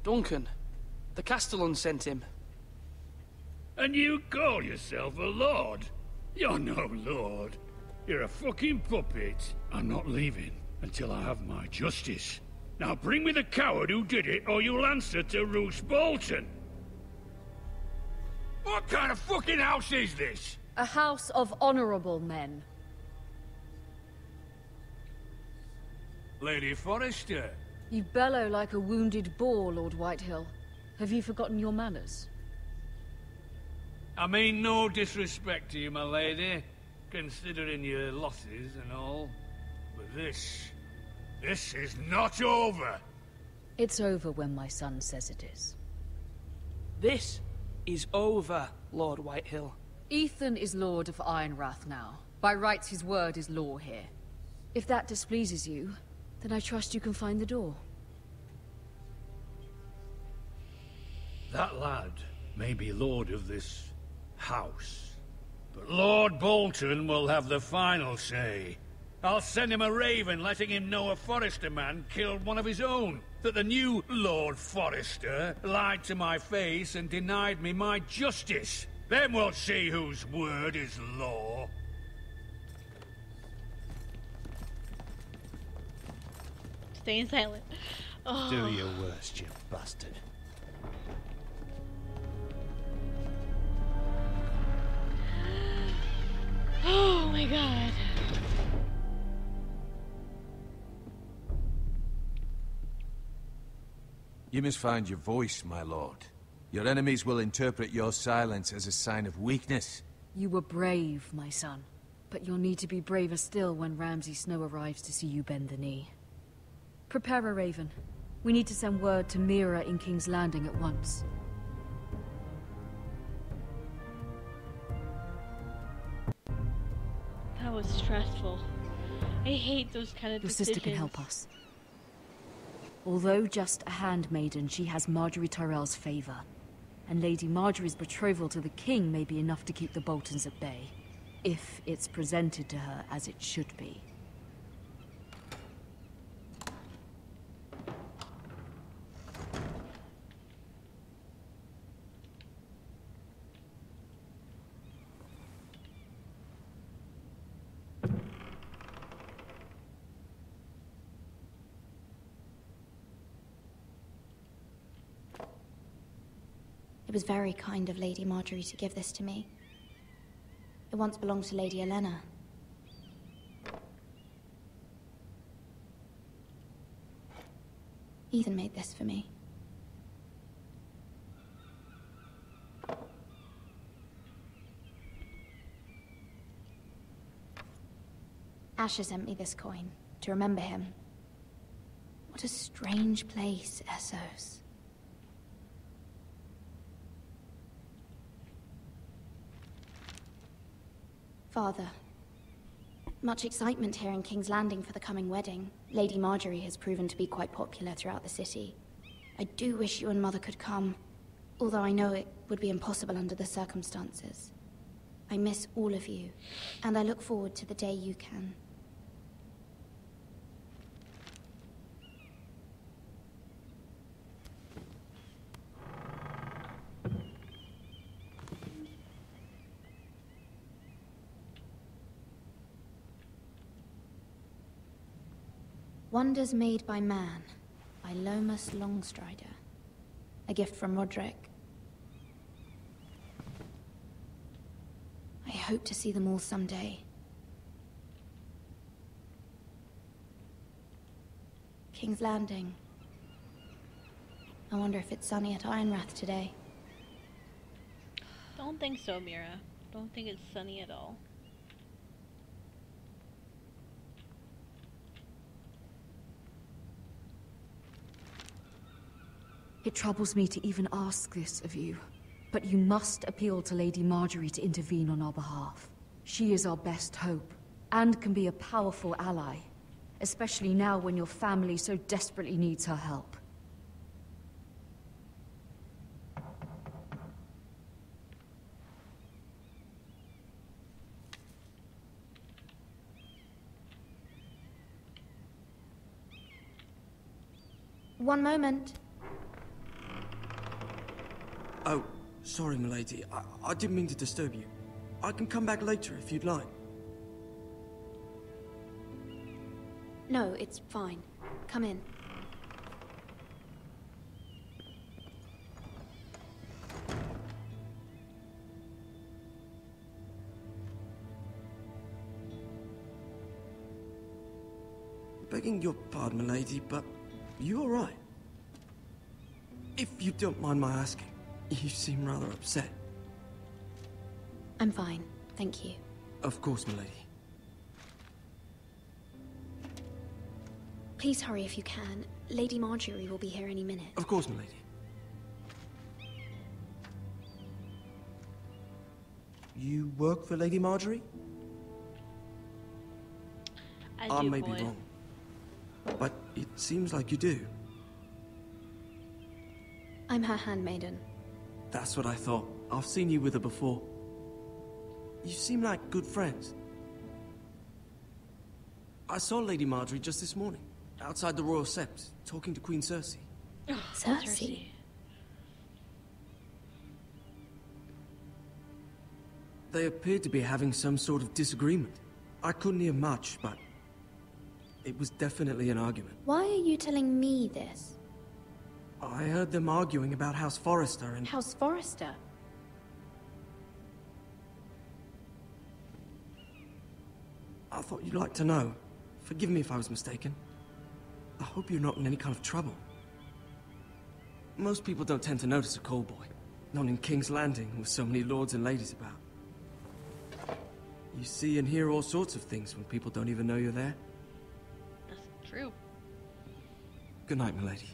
Duncan. The Castellan sent him. And you call yourself a lord? You're no lord. You're a fucking puppet. I'm not leaving until I have my justice. Now bring me the coward who did it, or you'll answer to Roose Bolton. What kind of fucking house is this? A house of honorable men. Lady Forrester. You bellow like a wounded boar, Lord Whitehill. Have you forgotten your manners? I mean no disrespect to you, my lady, considering your losses and all. But this is not over. It's over when my son says it is. This is over, Lord Whitehill. Ethan is Lord of Ironrath now. By rights, his word is law here. If that displeases you, then I trust you can find the door. That lad may be lord of this house, but Lord Bolton will have the final say. I'll send him a raven letting him know a Forrester man killed one of his own, that the new Lord Forrester lied to my face and denied me my justice. Then we'll see whose word is law. staying silent. Oh. Do your worst, you bastard. Oh my god. You must find your voice, my lord. Your enemies will interpret your silence as a sign of weakness. You were brave, my son. But you'll need to be braver still when Ramsay Snow arrives to see you bend the knee. Prepare a raven. We need to send word to Mira in King's Landing at once. That was stressful. I hate those kind of decisions. Your sister can help us. Although just a handmaiden, she has Marjorie Tyrell's favor. And Lady Marjorie's betrothal to the king may be enough to keep the Boltons at bay. If it's presented to her as it should be. It was very kind of Lady Marjorie to give this to me. It once belonged to Lady Elena. Ethan made this for me. Asher sent me this coin to remember him. What a strange place, Essos. Father, much excitement here in King's Landing for the coming wedding. Lady Marjorie has proven to be quite popular throughout the city. I do wish you and Mother could come, although I know it would be impossible under the circumstances. I miss all of you, and I look forward to the day you can. Wonders Made by Man, by Lomas Longstrider. A gift from Roderick. I hope to see them all someday. King's Landing. I wonder if it's sunny at Ironrath today. Don't think so, Mira. Don't think it's sunny at all. It troubles me to even ask this of you, but you must appeal to Lady Marjorie to intervene on our behalf. She is our best hope, and can be a powerful ally, especially now when your family so desperately needs her help. One moment. Oh, sorry, milady. I didn't mean to disturb you. I can come back later if you'd like. No, it's fine. Come in. Begging your pardon, milady, but you all right? If you don't mind my asking, you seem rather upset. I'm fine, thank you. Of course, milady. Please hurry if you can. Lady Marjorie will be here any minute. Of course, milady. You work for Lady Marjorie? I may be wrong, but it seems like you do. I'm her handmaiden. That's what I thought. I've seen you with her before. You seem like good friends. I saw Lady Marjorie just this morning, outside the Royal Sept, talking to Queen Cersei. Cersei? They appeared to be having some sort of disagreement. I couldn't hear much, but It was definitely an argument. Why are you telling me this? I heard them arguing about House Forrester and... House Forrester? I thought you'd like to know. Forgive me if I was mistaken. I hope you're not in any kind of trouble. Most people don't tend to notice a call boy. Not in King's Landing, with so many lords and ladies about. You see and hear all sorts of things when people don't even know you're there. That's true. Good night, milady.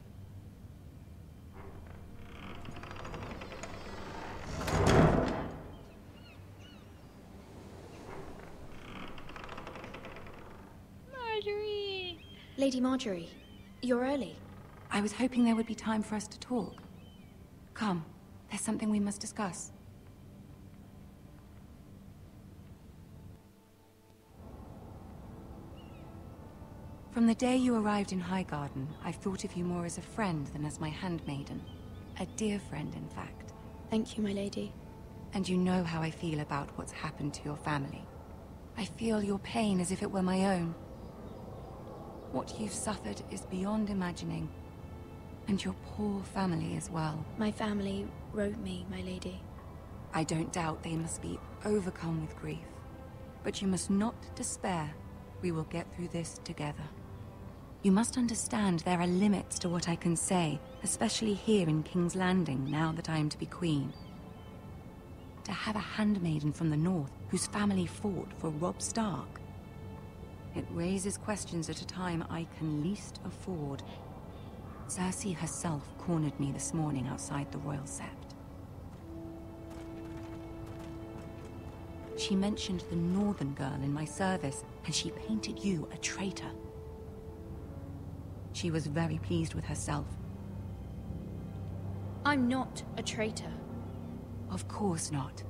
Marjorie! Lady Marjorie, you're early. I was hoping there would be time for us to talk. Come, there's something we must discuss. From the day you arrived in Highgarden, I've thought of you more as a friend than as my handmaiden. A dear friend, in fact. Thank you, my lady. And you know how I feel about what's happened to your family. I feel your pain as if it were my own. What you've suffered is beyond imagining. And your poor family as well. My family wrote me, my lady. I don't doubt they must be overcome with grief. But you must not despair. We will get through this together. You must understand there are limits to what I can say, especially here in King's Landing, now that I am to be queen. To have a handmaiden from the north whose family fought for Robb Stark. It raises questions at a time I can least afford. Cersei herself cornered me this morning outside the Royal Sept. She mentioned the northern girl in my service, and she painted you a traitor. She was very pleased with herself. I'm not a traitor. Of course not.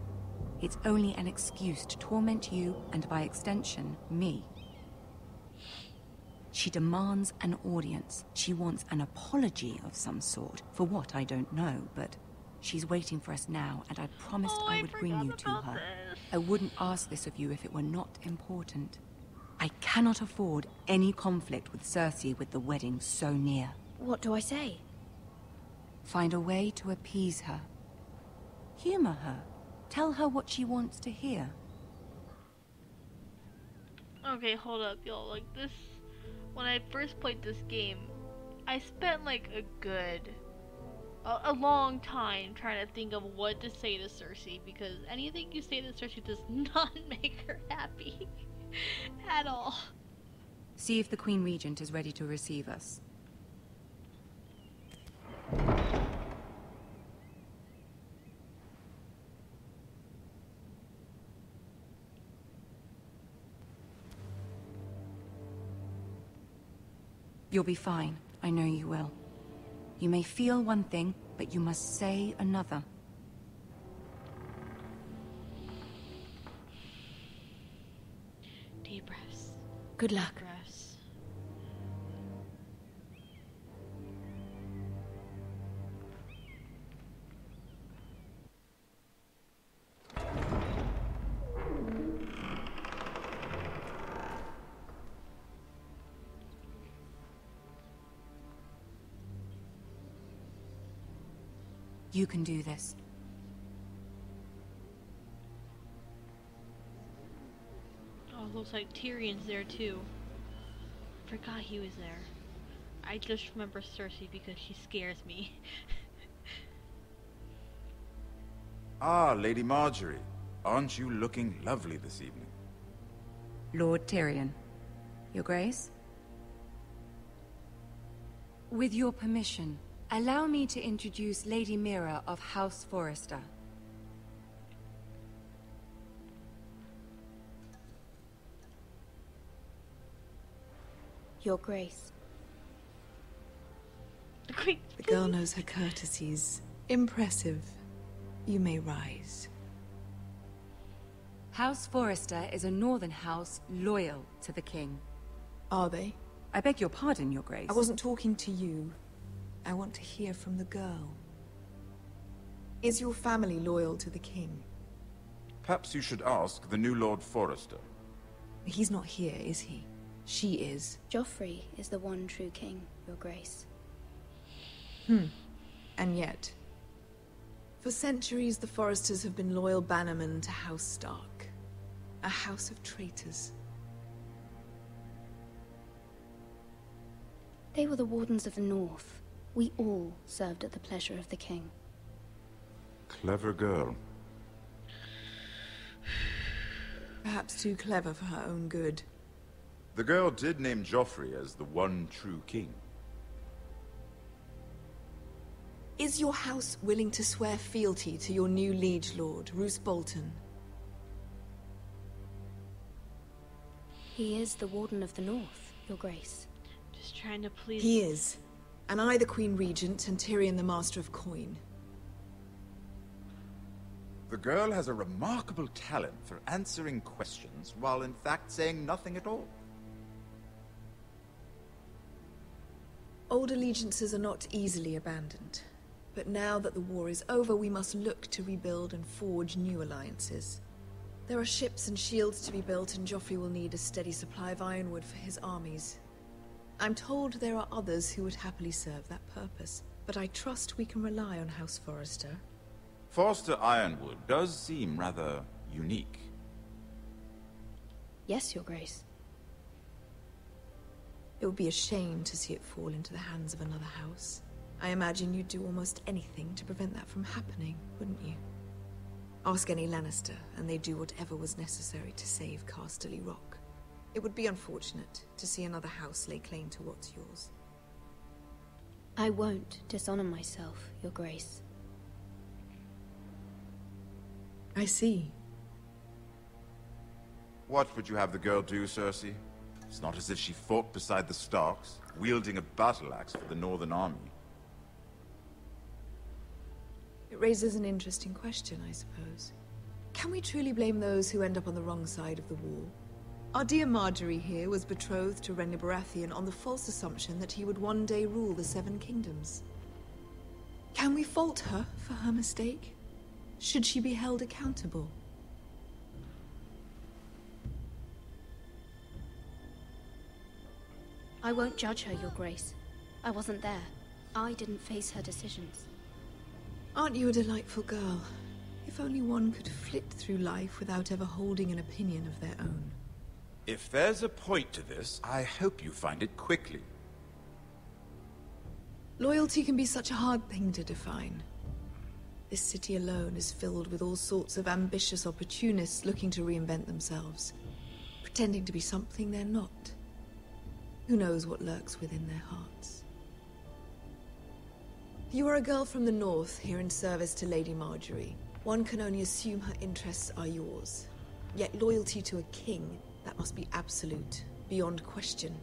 It's only an excuse to torment you, and by extension, me. She demands an audience. She wants an apology of some sort. For what, I don't know, but she's waiting for us now, and I promised I would bring you to her. I wouldn't ask this of you if it were not important. I cannot afford any conflict with Cersei with the wedding so near. What do I say? Find a way to appease her. Humor her. Tell her what she wants to hear. Okay, hold up, y'all. Like this, when I first played this game, I spent like a long time trying to think of what to say to Cersei, because anything you say to Cersei does not make her happy at all. See if the Queen Regent is ready to receive us. You'll be fine. I know you will. You may feel one thing, but you must say another. Deep breaths. Good luck. Deep breaths. You can do this. Oh, looks like Tyrion's there too. Forgot he was there. I just remember Cersei because she scares me. Ah, Lady Marjorie. Aren't you looking lovely this evening? Lord Tyrion. Your Grace? With your permission, allow me to introduce Lady Mira of House Forrester. Your Grace. The girl knows her courtesies. Impressive. You may rise. House Forrester is a northern house loyal to the king. Are they? I beg your pardon, Your Grace. I wasn't talking to you. I want to hear from the girl. Is your family loyal to the king? Perhaps you should ask the new Lord Forrester. He's not here, is he? She is. Joffrey is the one true king, Your Grace. And yet, for centuries the Foresters have been loyal bannermen to House Stark. A house of traitors. They were the Wardens of the North. We all served at the pleasure of the king. Clever girl. Perhaps too clever for her own good. The girl did name Joffrey as the one true king. Is your house willing to swear fealty to your new liege lord, Roose Bolton? He is the Warden of the North, Your Grace. Just trying to please... He is. And I the Queen Regent, and Tyrion the Master of Coin. The girl has a remarkable talent for answering questions while in fact saying nothing at all. Old allegiances are not easily abandoned. But now that the war is over, we must look to rebuild and forge new alliances. There are ships and shields to be built, and Joffrey will need a steady supply of ironwood for his armies. I'm told there are others who would happily serve that purpose, but I trust we can rely on House Forrester. Forster Ironwood does seem rather unique. Yes, Your Grace. It would be a shame to see it fall into the hands of another house. I imagine you'd do almost anything to prevent that from happening, wouldn't you? Ask any Lannister, and they'd do whatever was necessary to save Casterly Rock. It would be unfortunate to see another house lay claim to what's yours. I won't dishonor myself, Your Grace. I see. What would you have the girl do, Cersei? It's not as if she fought beside the Starks, wielding a battle axe for the Northern Army. It raises an interesting question, I suppose. Can we truly blame those who end up on the wrong side of the war? Our dear Marjorie here was betrothed to Renly Baratheon on the false assumption that he would one day rule the Seven Kingdoms. Can we fault her for her mistake? Should she be held accountable? I won't judge her, Your Grace. I wasn't there. I didn't face her decisions. Aren't you a delightful girl? If only one could flit through life without ever holding an opinion of their own. If there's a point to this, I hope you find it quickly. Loyalty can be such a hard thing to define. This city alone is filled with all sorts of ambitious opportunists looking to reinvent themselves, pretending to be something they're not. Who knows what lurks within their hearts? You are a girl from the north, here in service to Lady Marjorie. One can only assume her interests are yours. Yet loyalty to a king, that must be absolute, beyond question.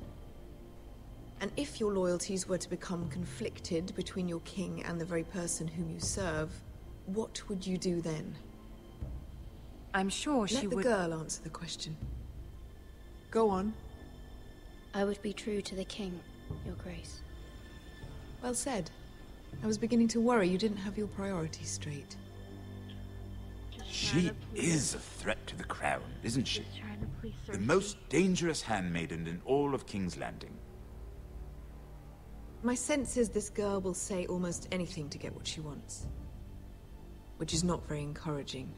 And if your loyalties were to become conflicted between your king and the very person whom you serve, what would you do then? I'm sure she would... Let the girl answer the question. Go on. I would be true to the king, Your Grace. Well said. I was beginning to worry you didn't have your priorities straight. She is a threat to the crown, isn't she? The most dangerous handmaiden in all of King's Landing. My sense is this girl will say almost anything to get what she wants. Which is not very encouraging.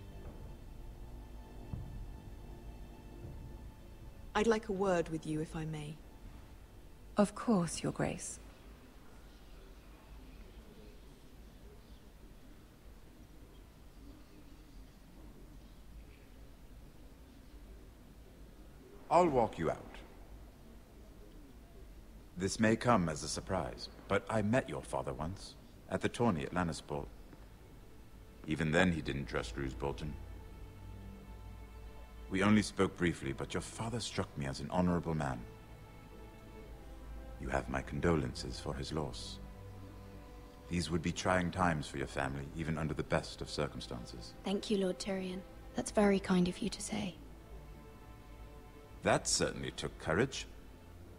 I'd like a word with you, if I may. Of course, Your Grace. I'll walk you out. This may come as a surprise, but I met your father once, at the tourney at Lannisport. Even then he didn't trust Roose Bolton. We only spoke briefly, but your father struck me as an honorable man. You have my condolences for his loss. These would be trying times for your family, even under the best of circumstances. Thank you, Lord Tyrion. That's very kind of you to say. That certainly took courage.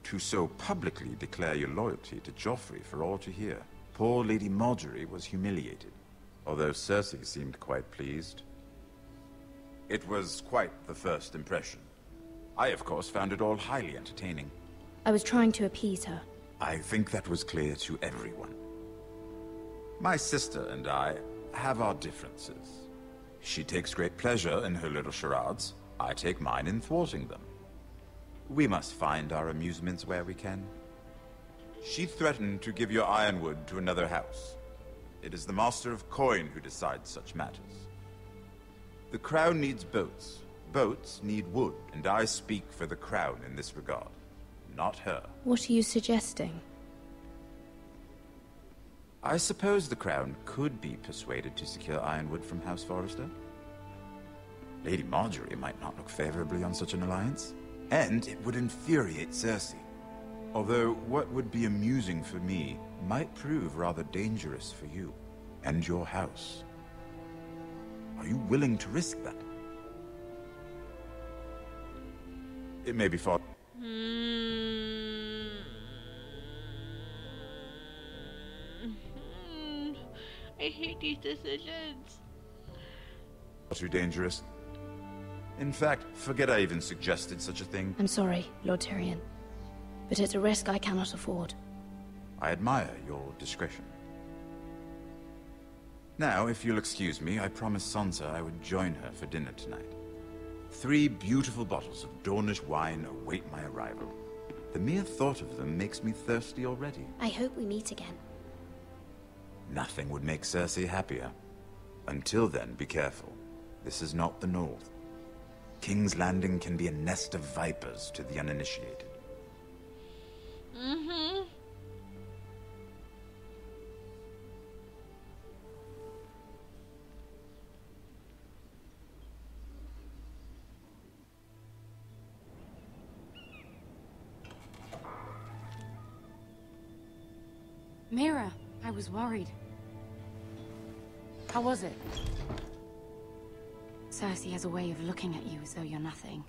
To so publicly declare your loyalty to Joffrey for all to hear. Poor Lady Marjorie was humiliated, although Cersei seemed quite pleased. It was quite the first impression. I, of course, found it all highly entertaining. I was trying to appease her. I think that was clear to everyone. My sister and I have our differences. She takes great pleasure in her little charades. I take mine in thwarting them. We must find our amusements where we can. She threatened to give your ironwood to another house. It is the Master of Coin who decides such matters. The Crown needs boats. Boats need wood, and I speak for the Crown in this regard, not her. What are you suggesting? I suppose the Crown could be persuaded to secure ironwood from House Forrester. Lady Marjorie might not look favorably on such an alliance, and it would infuriate Cersei. Although what would be amusing for me might prove rather dangerous for you and your house. Are you willing to risk that? It may be far. I hate these decisions. Too dangerous. In fact, forget I even suggested such a thing. I'm sorry, Lord Tyrion, but it's a risk I cannot afford. I admire your discretion. Now, if you'll excuse me, I promised Sansa I would join her for dinner tonight. 3 beautiful bottles of Dornish wine await my arrival. The mere thought of them makes me thirsty already. I hope we meet again. Nothing would make Cersei happier. Until then, be careful. This is not the North. King's Landing can be a nest of vipers to the uninitiated. Mira, I was worried. How was it? Cersei has a way of looking at you as though you're nothing.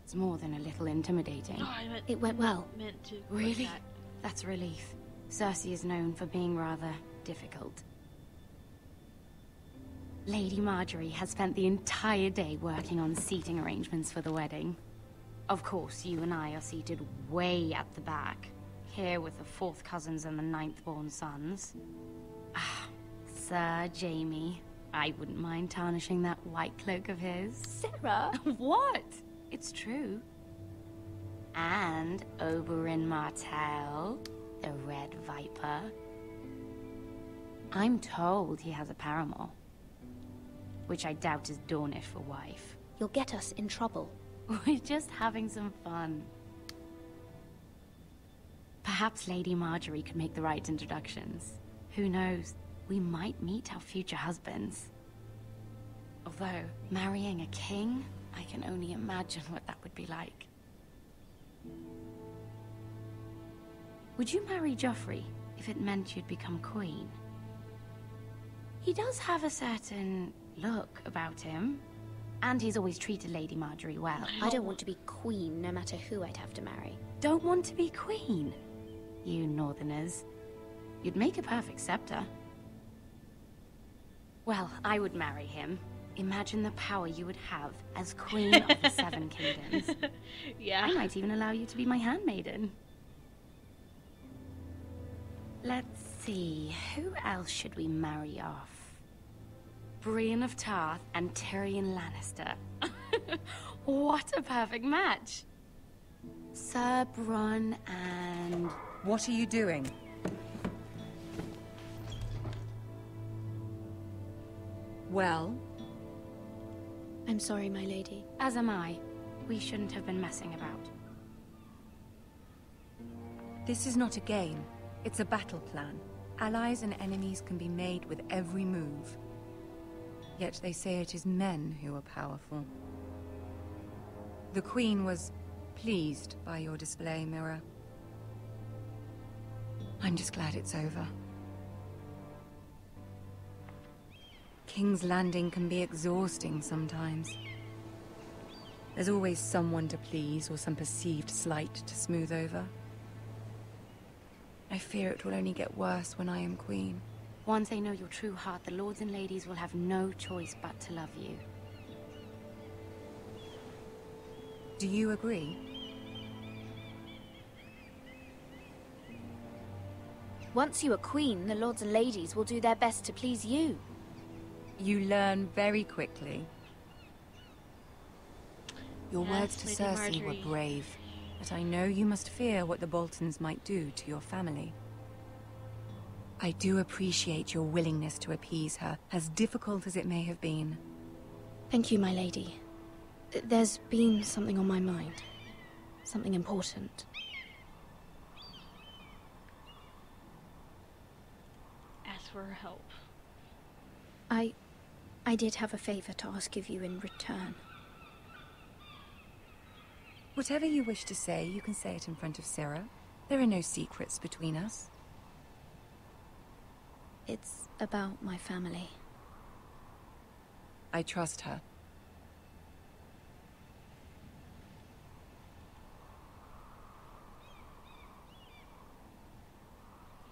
It's more than a little intimidating. It went well. Really? That's a relief. Cersei is known for being rather difficult. Lady Marjorie has spent the entire day working on seating arrangements for the wedding. Of course, you and I are seated way at the back, here with the 4th cousins and the 9th-born sons. Ah, Sir Jaime. I wouldn't mind tarnishing that white cloak of his. Sarah! What? It's true. And Oberyn Martell, the Red Viper. I'm told he has a paramour, which I doubt is Dornish for wife. You'll get us in trouble. We're just having some fun. Perhaps Lady Marjorie could make the right introductions. Who knows? We might meet our future husbands. Although, marrying a king, I can only imagine what that would be like. Would you marry Joffrey if it meant you'd become queen? He does have a certain look about him, and he's always treated Lady Marjorie well. I don't want to be queen, no matter who I'd have to marry. Don't want to be queen? You northerners. You'd make a perfect scepter. Well, I would marry him. Imagine the power you would have as Queen of the 7 Kingdoms. Yeah. I might even allow you to be my handmaiden. Let's see, who else should we marry off? Brienne of Tarth and Tyrion Lannister. What a perfect match! Sir Bronn and... What are you doing? Well? I'm sorry, my lady. As am I. We shouldn't have been messing about. This is not a game. It's a battle plan. Allies and enemies can be made with every move. Yet they say it is men who are powerful. The Queen was pleased by your display, Mira. I'm just glad it's over. King's Landing can be exhausting sometimes. There's always someone to please or some perceived slight to smooth over. I fear it will only get worse when I am queen. Once they know your true heart, the lords and ladies will have no choice but to love you. Do you agree? Once you are queen, the lords and ladies will do their best to please you. You learn very quickly. Your Yes, words to Lady Cersei Marjorie. were brave, but I know you must fear what the Boltons might do to your family. I do appreciate your willingness to appease her, as difficult as it may have been. Thank you, my lady. There's been something on my mind. Something important. Ask for her help. I did have a favor to ask of you in return. Whatever you wish to say, you can say it in front of Sarah. There are no secrets between us. It's about my family. I trust her.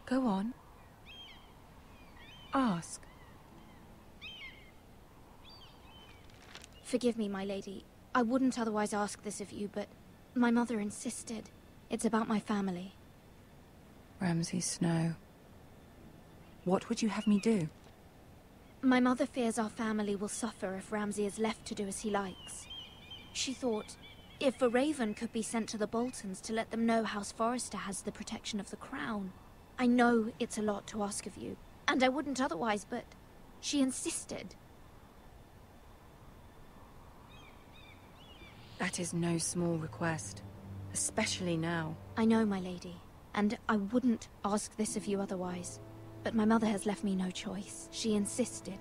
Go on. Ask. Forgive me, my lady. I wouldn't otherwise ask this of you, but my mother insisted. It's about my family. Ramsay Snow. What would you have me do? My mother fears our family will suffer if Ramsay is left to do as he likes. She thought, if a raven could be sent to the Boltons to let them know House Forrester has the protection of the crown. I know it's a lot to ask of you, and I wouldn't otherwise, but she insisted. That is no small request, especially now. I know, my lady, and I wouldn't ask this of you otherwise. But my mother has left me no choice. She insisted.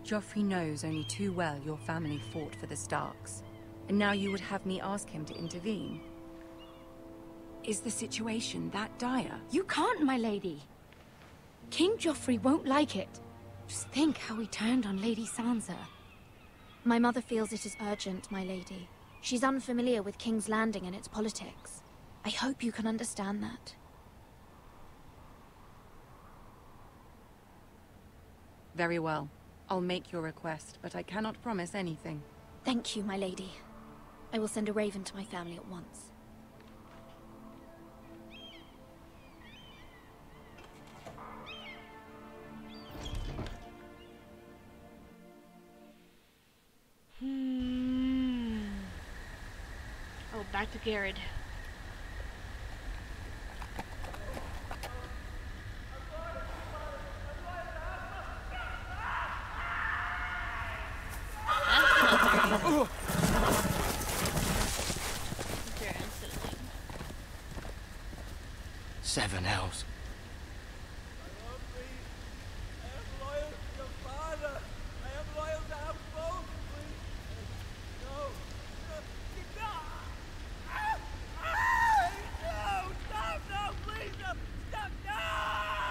Joffrey knows only too well your family fought for the Starks, and now you would have me ask him to intervene. Is the situation that dire? You can't, my lady. King Joffrey won't like it. Just think how he turned on Lady Sansa. My mother feels it is urgent, my lady. She's unfamiliar with King's Landing and its politics. I hope you can understand that. Very well. I'll make your request, but I cannot promise anything. Thank you, my lady. I will send a raven to my family at once. Oh, back to Garrett. Seven hells.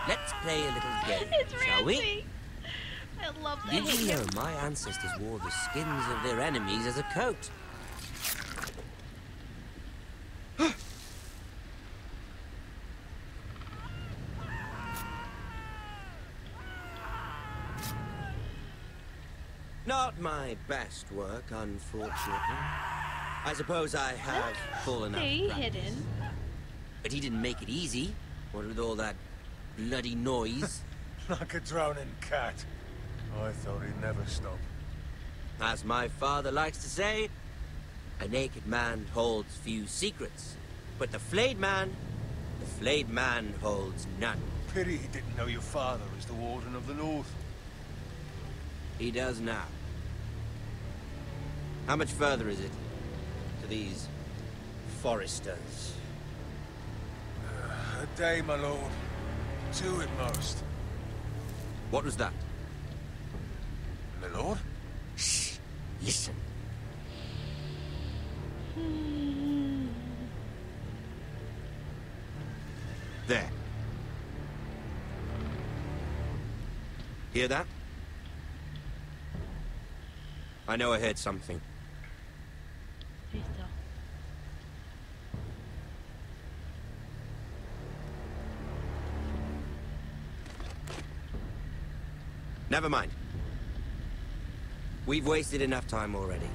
Let's play a little game, It's shall we? Ramsay. I love that. Did you know my ancestors wore the skins of their enemies as a coat? Not my best work, unfortunately. I suppose I have fallen out Stay of practice. hidden. But he didn't make it easy. What with all that bloody noise? Like a drowning cat. I thought he'd never stop. As my father likes to say, a naked man holds few secrets. But the flayed man holds none. Pity he didn't know your father is the Warden of the North. He does now. How much further is it to these Forresters? A day, my lord. 2 at most. What was that? My lord? Shh! Listen. There. Hear that? I know I heard something. Stay still. Never mind. We've wasted enough time already.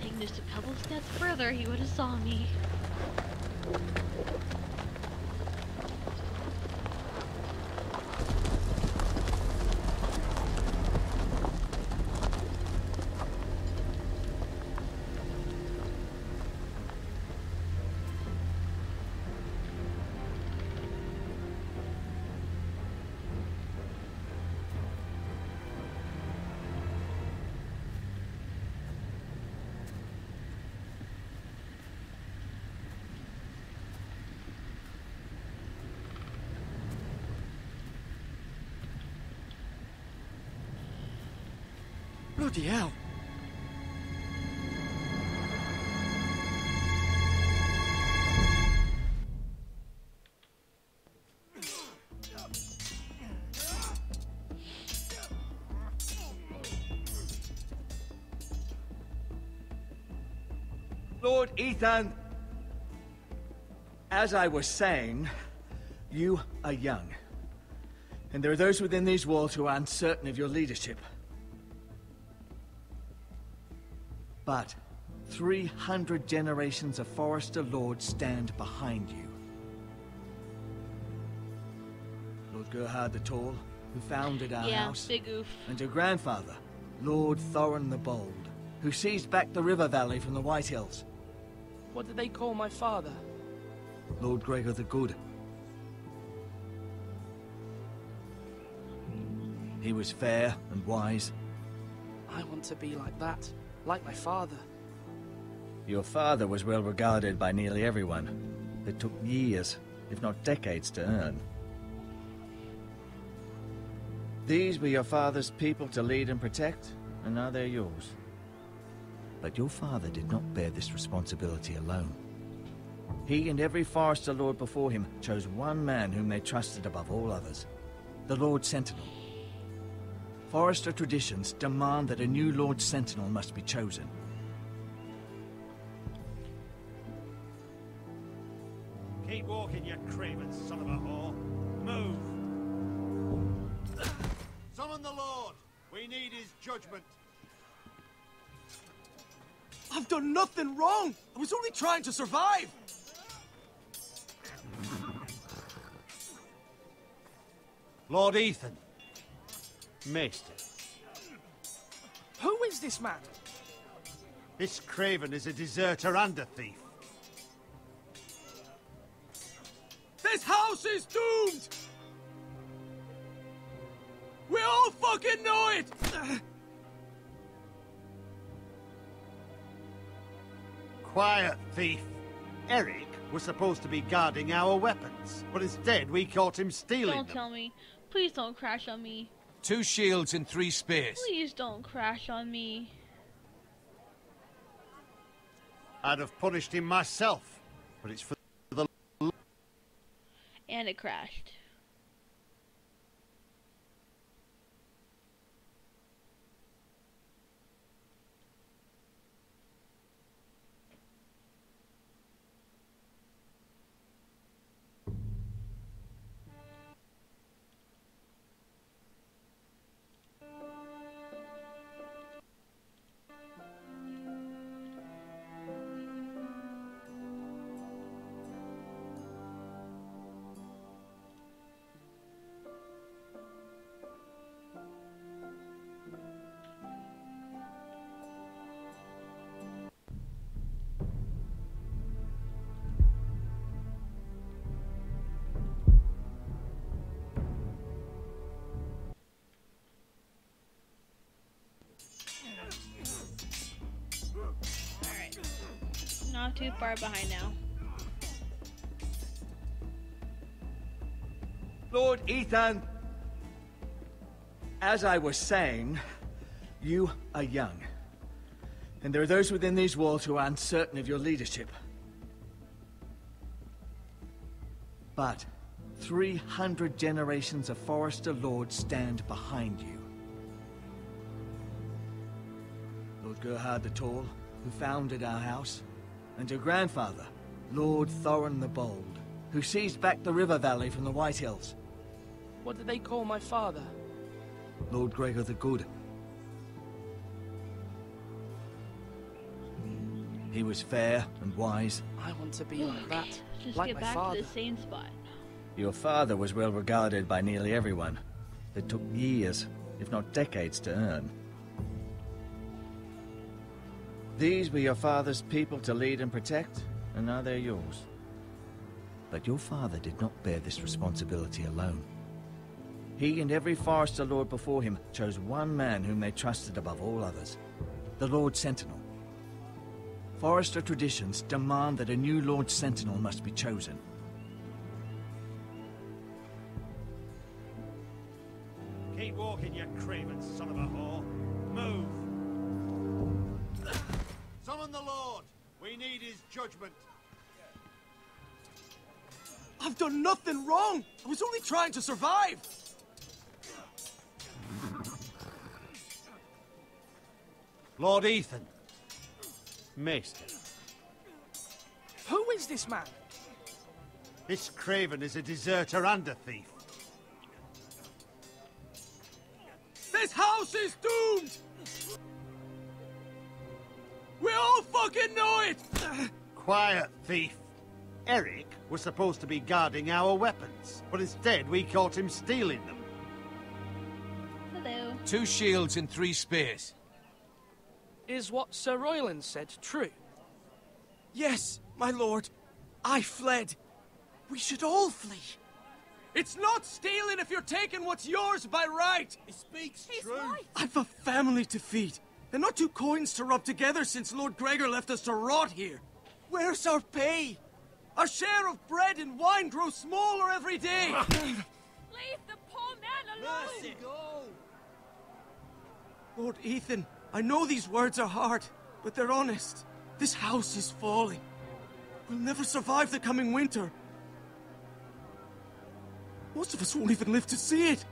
taken just a couple steps further, he would have saw me. Bloody hell. Lord Ethan, as I was saying, you are young. And there are those within these walls who are uncertain of your leadership. But 300 generations of Forester Lords stand behind you. Lord Gerhard the Tall, who founded our house, big oof. and your grandfather, Lord Thorin the Bold, who seized back the river valley from the White Hills. What did they call my father? Lord Gregor the Good. He was fair and wise. I want to be like that, like my father. Your father was well regarded by nearly everyone. It took years, if not decades, to earn. These were your father's people to lead and protect, and now they're yours. But your father did not bear this responsibility alone. He and every Forester Lord before him chose one man whom they trusted above all others, the Lord Sentinel. Forester traditions demand that a new Lord Sentinel must be chosen. Keep walking, you craven son of a whore. Move! Summon the Lord! We need his judgment. I've done nothing wrong! I was only trying to survive! Lord Ethan. Maester. Who is this man? This craven is a deserter and a thief. This house is doomed! We all fucking know it! Quiet, thief. Eric was supposed to be guarding our weapons, but instead we caught him stealing Don't them. tell me. Please don't crash on me. 2 shields and 3 spears. Please don't crash on me. I'd have punished him myself, but it's for the... And it crashed. Not too far behind now. Lord Ethan, as I was saying, you are young. And there are those within these walls who are uncertain of your leadership. But 300 generations of Forester Lords stand behind you. Lord Gerhard the Tall, who founded our house, and your grandfather, Lord Thorin the Bold, who seized back the river valley from the White Hills. What did they call my father? Lord Gregor the Good. He was fair and wise. I want to be like that, Just like get my back father. to the same spot. Your father was well regarded by nearly everyone. It took years, if not decades, to earn. These were your father's people to lead and protect, and now they're yours. But your father did not bear this responsibility alone. He and every Forester Lord before him chose one man whom they trusted above all others, the Lord Sentinel. Forester traditions demand that a new Lord Sentinel must be chosen. Keep walking, you craven son of a whore. Move! Summon the Lord! We need his judgment. I've done nothing wrong! I was only trying to survive! Lord Ethan. Maester. Who is this man? This craven is a deserter and a thief. This house is doomed! We all fucking know it! Quiet, thief. Eric was supposed to be guarding our weapons, but instead we caught him stealing them. Hello. 2 shields and 3 spears. Is what Sir Royland said true? Yes, my lord. I fled. We should all flee. It's not stealing if you're taking what's yours by right. He speaks true. I've a family to feed, and not 2 coins to rub together since Lord Gregor left us to rot here. Where's our pay? Our share of bread and wine grows smaller every day. Leave the poor man alone! Mercy, go! Lord Ethan, I know these words are hard, but they're honest. This house is falling. We'll never survive the coming winter. Most of us won't even live to see it.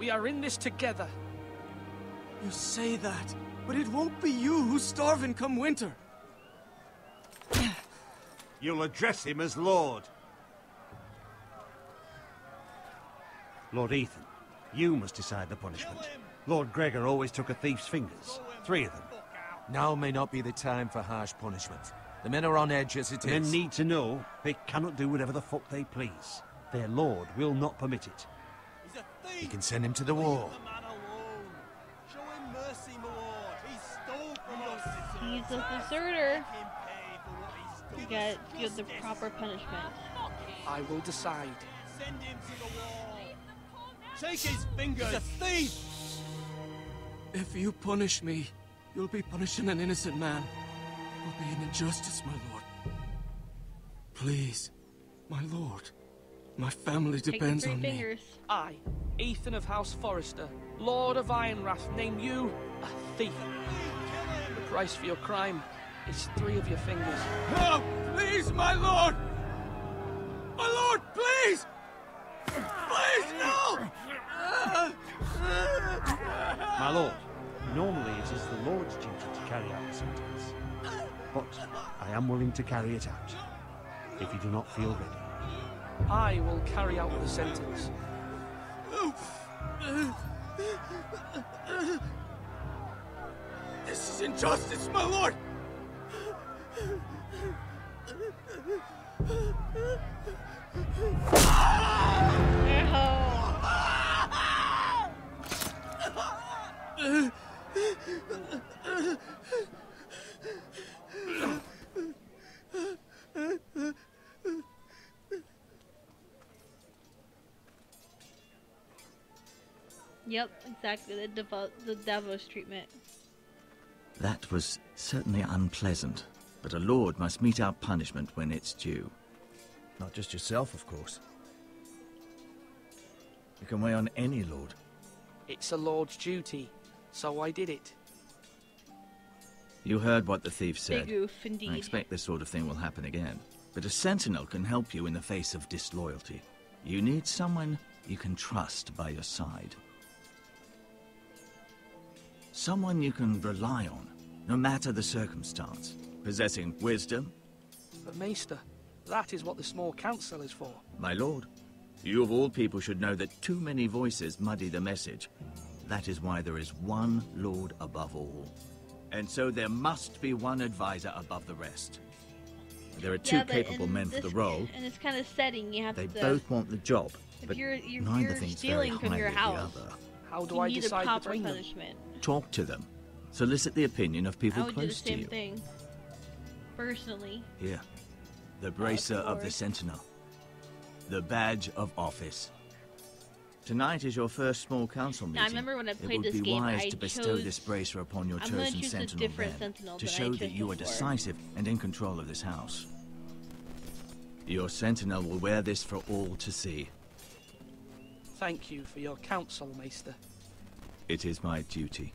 We are in this together. You say that, but it won't be you who's starving come winter. You'll address him as Lord. Lord Ethan, you must decide the punishment. Lord Gregor always took a thief's fingers. 3 of them. Now may not be the time for harsh punishment. The men are on edge as it The men is. need to know they cannot do whatever the fuck they please. Their lord will not permit it. He's a thief! You can send him to the war. Leave the man alone. Show him mercy, my lord. He stole from us. He's a deserter. Let him pay for what he stole. You gotta give the proper punishment. I will decide. Send him to the wall. Take his fingers. He's a thief! If you punish me, you'll be punishing an innocent man. It will be an injustice, my lord. Please, my lord. My family Take the depends 3 on me. fingers. I, Ethan of House Forester, Lord of Ironrath, name you a thief. The price for your crime is 3 of your fingers. No! Please, my lord! My lord, please! Please, no! My lord, normally it is the Lord's duty to carry out the sentence. But I am willing to carry it out, if you do not feel ready. I will carry out the sentence. This is injustice, my lord! Yep, exactly. The Davos treatment. That was certainly unpleasant, but a lord must mete out punishment when it's due. Not just yourself, of course. You can weigh on any lord. It's a lord's duty, so I did it. You heard what the thief said. Big oof, indeed. I expect this sort of thing will happen again. But a sentinel can help you in the face of disloyalty. You need someone you can trust by your side. Someone you can rely on, no matter the circumstance. Possessing wisdom. But Maester, that is what the small council is for. My lord, you of all people should know that too many voices muddy the message. That is why there is one lord above all. And so there must be one advisor above the rest. There are two Yeah, but capable in men for the this- role. In this kind of setting, you have They to... both want the job, If but you're neither thinks very stealing from your highly of house, the other. How do you I need a decide proper between them? punishment. Talk to them. Solicit the opinion of people I would do the close to same you. thing. Personally. Here, the bracer of the Lord. Sentinel. The badge of office. Tonight is your first small council meeting. Now, I remember when I played it this would be game, wise I to bestow chose- this bracer upon your I'm gonna chosen choose a sentinel different then, sentinel to than I show that chose you are before. decisive and in control of this house. Your sentinel will wear this for all to see. Thank you for your counsel, Maester. It is my duty.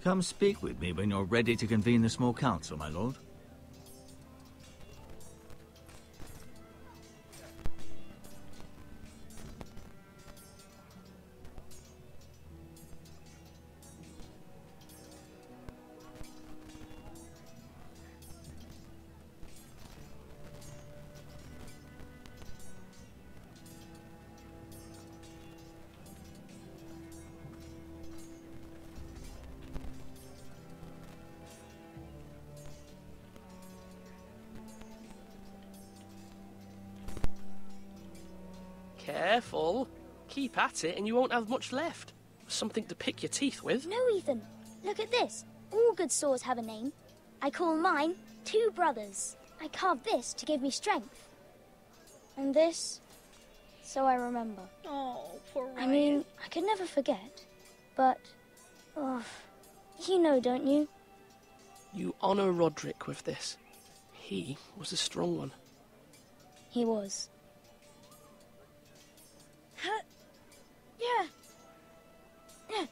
Come speak with me when you're ready to convene the small council, my lord. Careful. Keep at it and you won't have much left. Something to pick your teeth with. No, Ethan. Look at this. All good swords have a name. I call mine Two Brothers. I carved this to give me strength. And this, so I remember. Oh, poor Ryan. I mean, I could never forget. But, oh, you know, don't you? You honor Roderick with this. He was a strong one. He was. Huh? Yeah. Yeah.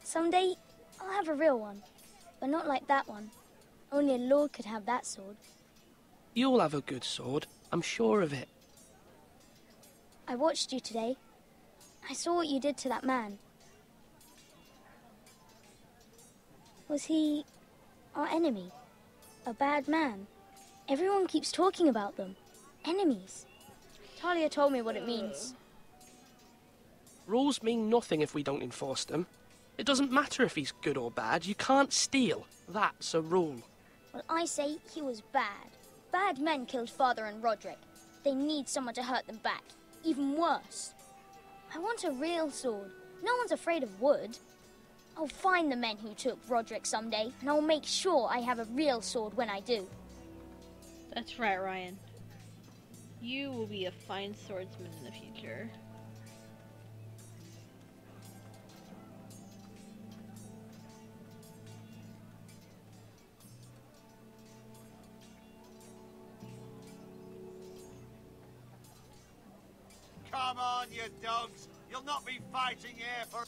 Someday, I'll have a real one. But not like that one. Only a lord could have that sword. You'll have a good sword. I'm sure of it. I watched you today. I saw what you did to that man. Was he our enemy? A bad man? Everyone keeps talking about them. Enemies. Talia told me what it means. Rules mean nothing if we don't enforce them. It doesn't matter if he's good or bad. You can't steal. That's a rule. Well, I say he was bad. Bad men killed Father and Roderick. They need someone to hurt them back. Even worse. I want a real sword. No one's afraid of wood. I'll find the men who took Roderick someday, and I'll make sure I have a real sword when I do. That's right, Ryan. You will be a fine swordsman in the future. Come on, you dogs. You'll not be fighting here for...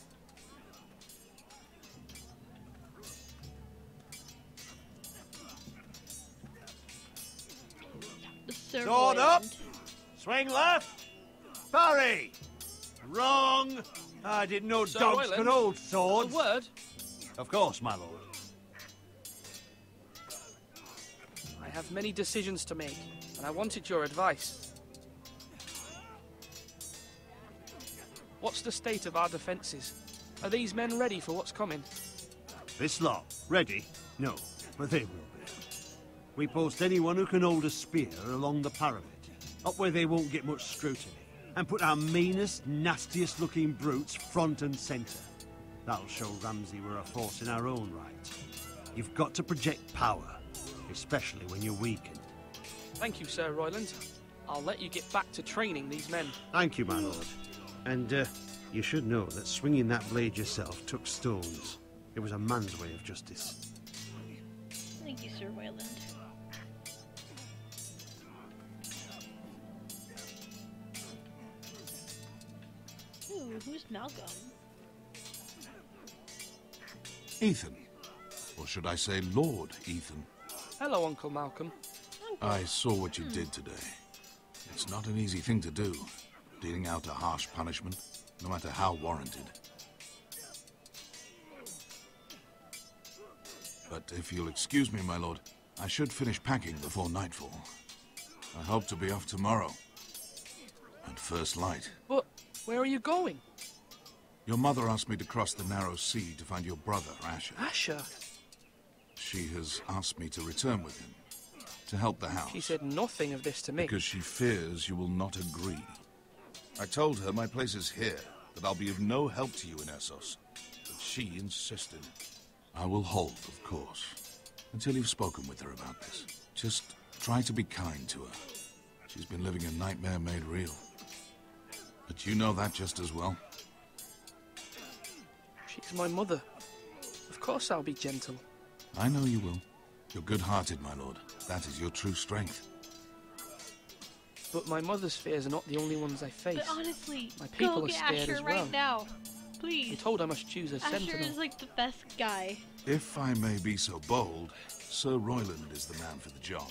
Sword up! Swing left! Parry! Wrong! I didn't know Sir dogs Royland, could hold swords. A word? Of course, my lord. I have many decisions to make, and I wanted your advice. What's the state of our defences? Are these men ready for what's coming? This lot, ready? No, but they will be. We post anyone who can hold a spear along the parapet, up where they won't get much scrutiny, and put our meanest, nastiest looking brutes front and centre. That'll show Ramsay we're a force in our own right. You've got to project power, especially when you're weakened. Thank you, Sir Royland. I'll let you get back to training these men. Thank you, my lord. And, you should know that swinging that blade yourself took stones. It was a man's way of justice. Thank you, Sir Wayland. Ooh, who's Malcolm? Ethan. Or should I say Lord Ethan? Hello, Uncle Malcolm. I saw what you did today. It's not an easy thing to do, dealing out a harsh punishment, no matter how warranted. But if you'll excuse me, my lord, I should finish packing before nightfall. I hope to be off tomorrow. At first light. But where are you going? Your mother asked me to cross the narrow sea to find your brother, Asher. Asher? She has asked me to return with him, to help the house. She said nothing of this to me. Because she fears you will not agree. I told her my place is here, that I'll be of no help to you in Essos. But she insisted. I will hold, of course, until you've spoken with her about this. Just try to be kind to her. She's been living a nightmare made real. But you know that just as well. She's my mother. Of course I'll be gentle. I know you will. You're good-hearted, my lord. That is your true strength. But my mother's fears are not the only ones I face. But honestly, my people go are get scared Asher as well. right now. Please. I'm told I must choose a Asher sentinel. is like the best guy. If I may be so bold, Sir Royland is the man for the job.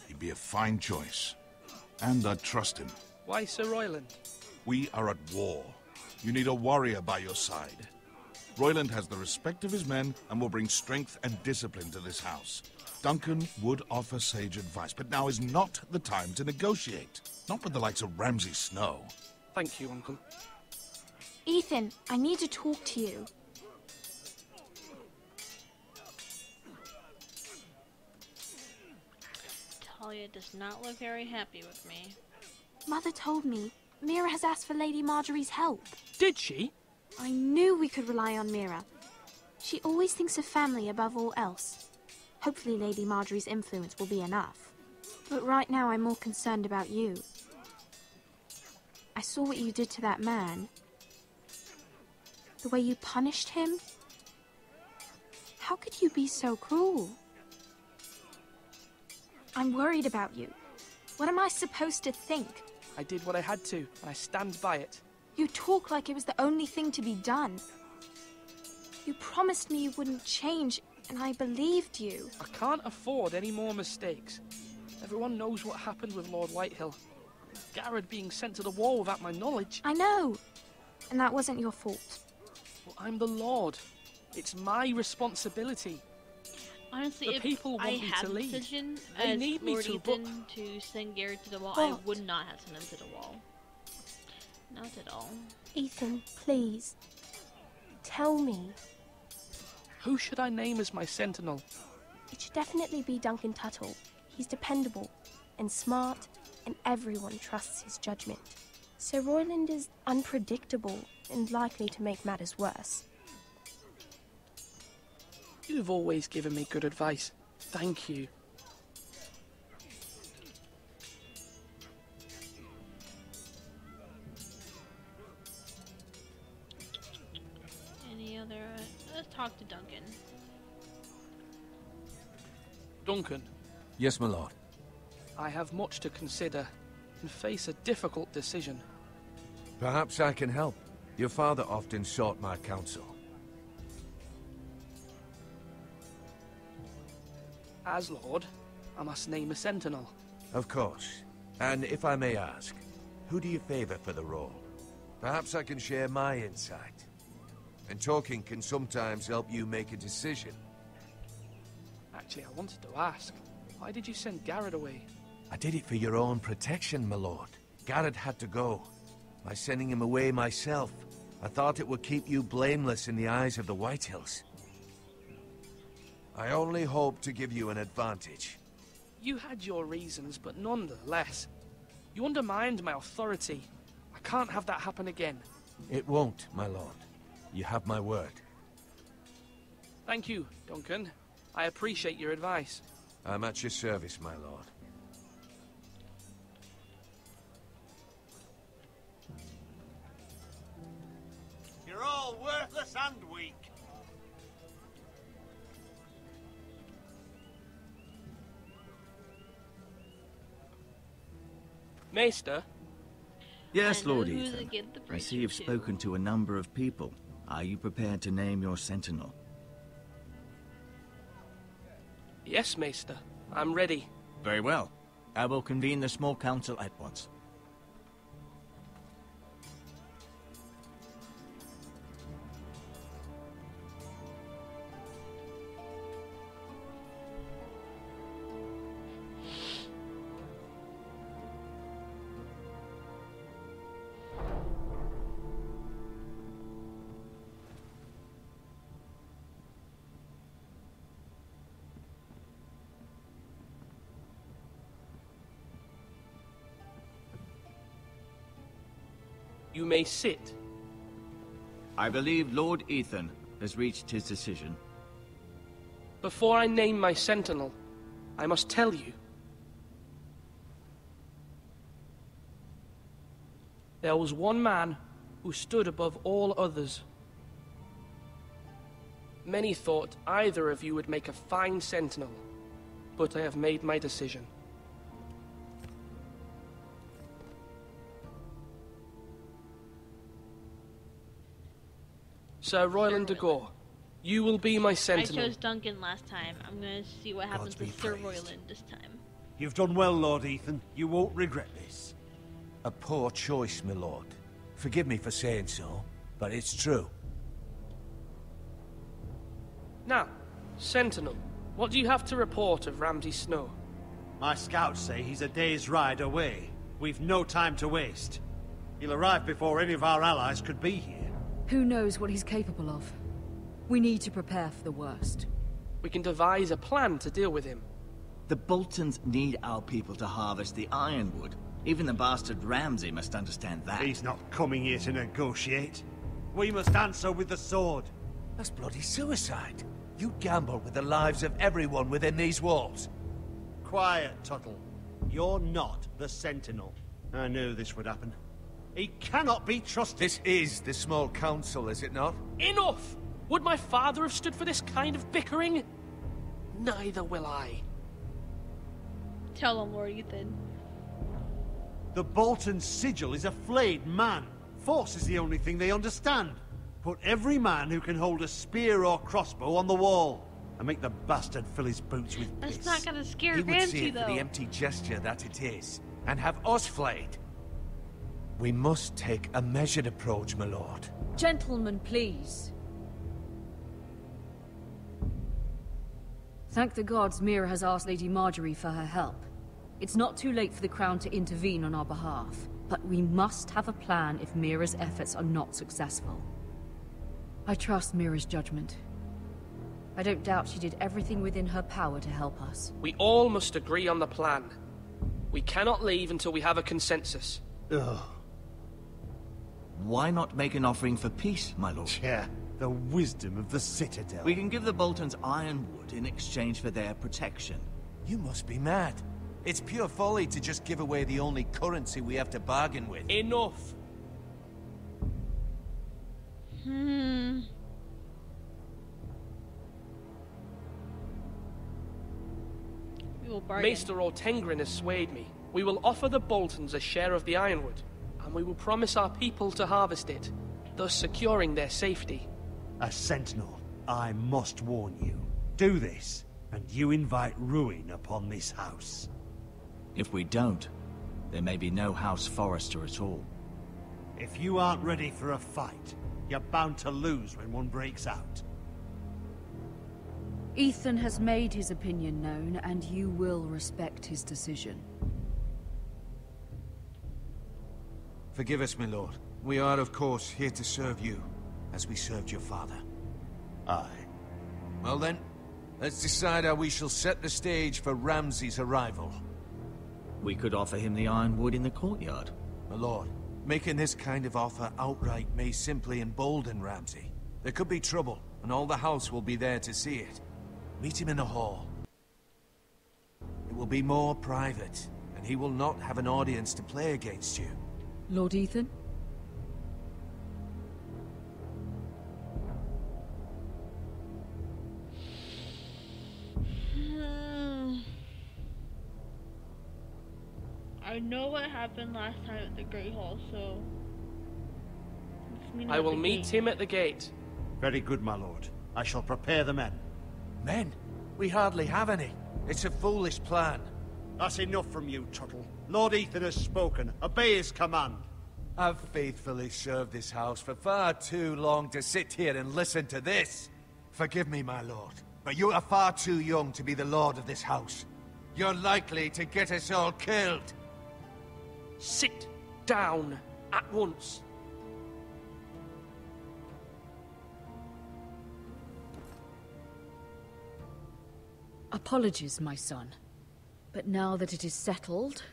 He'd be a fine choice. And I'd trust him. Why Sir Royland? We are at war. You need a warrior by your side. Royland has the respect of his men and will bring strength and discipline to this house. Duncan would offer sage advice, but now is not the time to negotiate. Not with the likes of Ramsay Snow. Thank you, Uncle. Ethan, I need to talk to you. Talia does not look very happy with me. Mother told me Mira has asked for Lady Marjorie's help. Did she? I knew we could rely on Mira. She always thinks of family above all else. Hopefully Lady Marjorie's influence will be enough. But right now I'm more concerned about you. I saw what you did to that man. The way you punished him. How could you be so cruel? I'm worried about you. What am I supposed to think? I did what I had to, and I stand by it. You talk like it was the only thing to be done. You promised me you wouldn't change, and I believed you. I can't afford any more mistakes. Everyone knows what happened with Lord Whitehill. Garrett being sent to the war without my knowledge. I know. And that wasn't your fault. Well, I'm the Lord. It's my responsibility. Honestly, the if people want I me had to the lead. decision They as need me Lord to, Ethan to send Garrett to the wall, I But- would not have sent him to the wall. Not at all. Ethan, please. Tell me. Who should I name as my sentinel? It should definitely be Duncan Tuttle. He's dependable and smart, and everyone trusts his judgment. Sir Royland is unpredictable and likely to make matters worse. You've always given me good advice. Thank you. Any other... let's talk to Duncan. Duncan, Yes, my lord. I have much to consider and face a difficult decision. Perhaps I can help. Your father often sought my counsel. As Lord, I must name a sentinel. Of course. And if I may ask, who do you favor for the role? Perhaps I can share my insight. And talking can sometimes help you make a decision. Actually, I wanted to ask, why did you send Garrett away? I did it for your own protection, my lord. Garrett had to go. By sending him away myself, I thought it would keep you blameless in the eyes of the Whitehills. I only hope to give you an advantage. You had your reasons, but nonetheless, you undermined my authority. I can't have that happen again. It won't, my lord. You have my word. Thank you, Duncan. I appreciate your advice. I'm at your service, my lord. You're all worthless and weak. Maester? Yes, I know Lord who to Ethan. give the I see bracer you've to. spoken to a number of people. Are you prepared to name your sentinel? Yes, Maester. I'm ready. Very well. I will convene the small council at once. You may sit. I believe Lord Ethan has reached his decision. Before I name my sentinel, I must tell you. There was one man who stood above all others. Many thought either of you would make a fine sentinel, but I have made my decision. Sir Royland de Gore, you will be my sentinel. I chose Duncan last time. I'm gonna see what happens with Sir Royland this time. You've done well, Lord Ethan. You won't regret this. A poor choice, my lord. Forgive me for saying so, but it's true. Now, Sentinel, what do you have to report of Ramsay Snow? My scouts say he's a day's ride away. We've no time to waste. He'll arrive before any of our allies could be here. Who knows what he's capable of? We need to prepare for the worst. We can devise a plan to deal with him. The Boltons need our people to harvest the ironwood. Even the bastard Ramsay must understand that. He's not coming here to negotiate. We must answer with the sword. That's bloody suicide. You gamble with the lives of everyone within these walls. Quiet, Tuttle. You're not the Sentinel. I knew this would happen. He cannot be trusted. This is the small council, is it not? Enough! Would my father have stood for this kind of bickering? Neither will I. Tell him, Lord Ethan. The Bolton sigil is a flayed man. Force is the only thing they understand. Put every man who can hold a spear or crossbow on the wall, and make the bastard fill his boots with piss. That's not gonna scare He would see Ramsay, it though. for the empty gesture that it is, and have us flayed. We must take a measured approach, my lord. Gentlemen, please. Thank the gods Mira has asked Lady Marjorie for her help. It's not too late for the Crown to intervene on our behalf, but we must have a plan if Mira's efforts are not successful. I trust Mira's judgment. I don't doubt she did everything within her power to help us. We all must agree on the plan. We cannot leave until we have a consensus. Ugh. Why not make an offering for peace, my lord? Yeah, the wisdom of the Citadel. We can give the Boltons ironwood in exchange for their protection. You must be mad. It's pure folly to just give away the only currency we have to bargain with. Enough! We will bargain. Maester Ortengrin has swayed me. We will offer the Boltons a share of the ironwood, and we will promise our people to harvest it, thus securing their safety. As Sentinel, I must warn you. Do this, and you invite ruin upon this house. If we don't, there may be no House Forrester at all. If you aren't ready for a fight, you're bound to lose when one breaks out. Ethan has made his opinion known, and you will respect his decision. Forgive us, my lord. We are, of course, here to serve you, as we served your father. Aye. Well then, let's decide how we shall set the stage for Ramsay's arrival. We could offer him the ironwood in the courtyard. My lord, making this kind of offer outright may simply embolden Ramsay. There could be trouble, and all the house will be there to see it. Meet him in the hall. It will be more private, and he will not have an audience to play against you. Lord Ethan? I know what happened last time at the Great Hall, so... I will meet him at the gate. Very good, my lord. I shall prepare the men. Men? We hardly have any. It's a foolish plan. That's enough from you, Tuttle. Lord Ethan has spoken. Obey his command. I've faithfully served this house for far too long to sit here and listen to this. Forgive me, my lord, but you are far too young to be the lord of this house. You're likely to get us all killed. Sit down at once. Apologies, my son. But now that it is settled,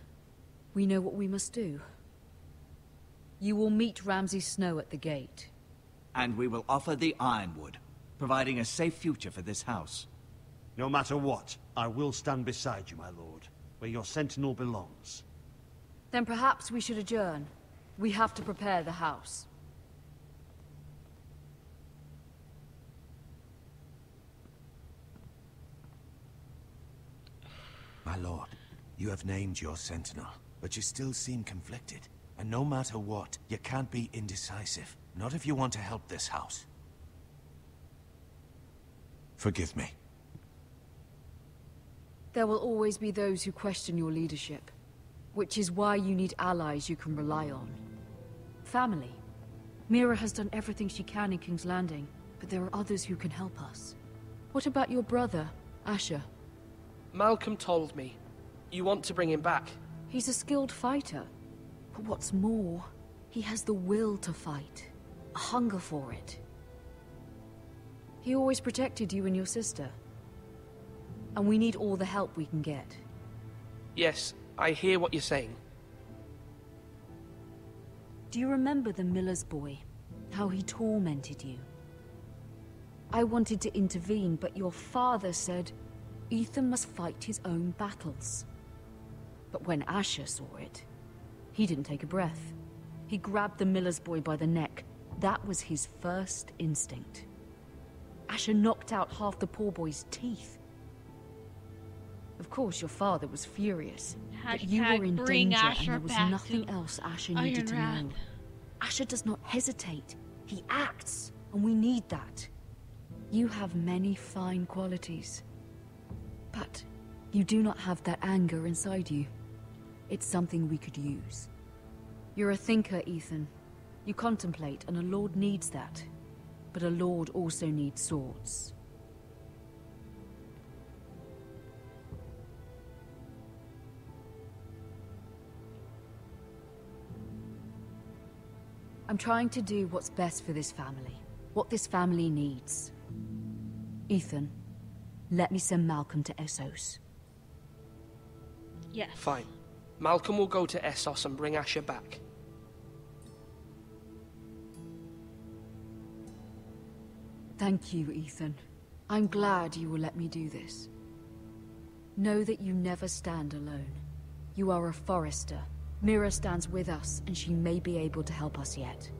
we know what we must do. You will meet Ramsay Snow at the gate. And we will offer the Ironwood, providing a safe future for this house. No matter what, I will stand beside you, my lord, where your sentinel belongs. Then perhaps we should adjourn. We have to prepare the house. My lord, you have named your sentinel, but you still seem conflicted. And no matter what, you can't be indecisive. Not if you want to help this house. Forgive me. There will always be those who question your leadership, which is why you need allies you can rely on. Family. Mira has done everything she can in King's Landing, but there are others who can help us. What about your brother, Asher? Malcolm told me. You want to bring him back. He's a skilled fighter. But what's more, he has the will to fight. A hunger for it. He always protected you and your sister. And we need all the help we can get. Yes, I hear what you're saying. Do you remember the miller's boy? How he tormented you? I wanted to intervene, but your father said Ethan must fight his own battles. But when Asher saw it, he didn't take a breath. He grabbed the miller's boy by the neck. That was his first instinct. Asher knocked out half the poor boy's teeth. Of course, your father was furious, but you were in danger and there was nothing else Asher needed to know. Asher does not hesitate. He acts, and we need that. You have many fine qualities, but you do not have that anger inside you. It's something we could use. You're a thinker, Ethan. You contemplate, and a lord needs that. But a lord also needs swords. I'm trying to do what's best for this family. What this family needs. Ethan, let me send Malcolm to Essos. Yes. Fine. Malcolm will go to Essos and bring Asher back. Thank you, Ethan. I'm glad you will let me do this. Know that you never stand alone. You are a Forrester. Mira stands with us, and she may be able to help us yet.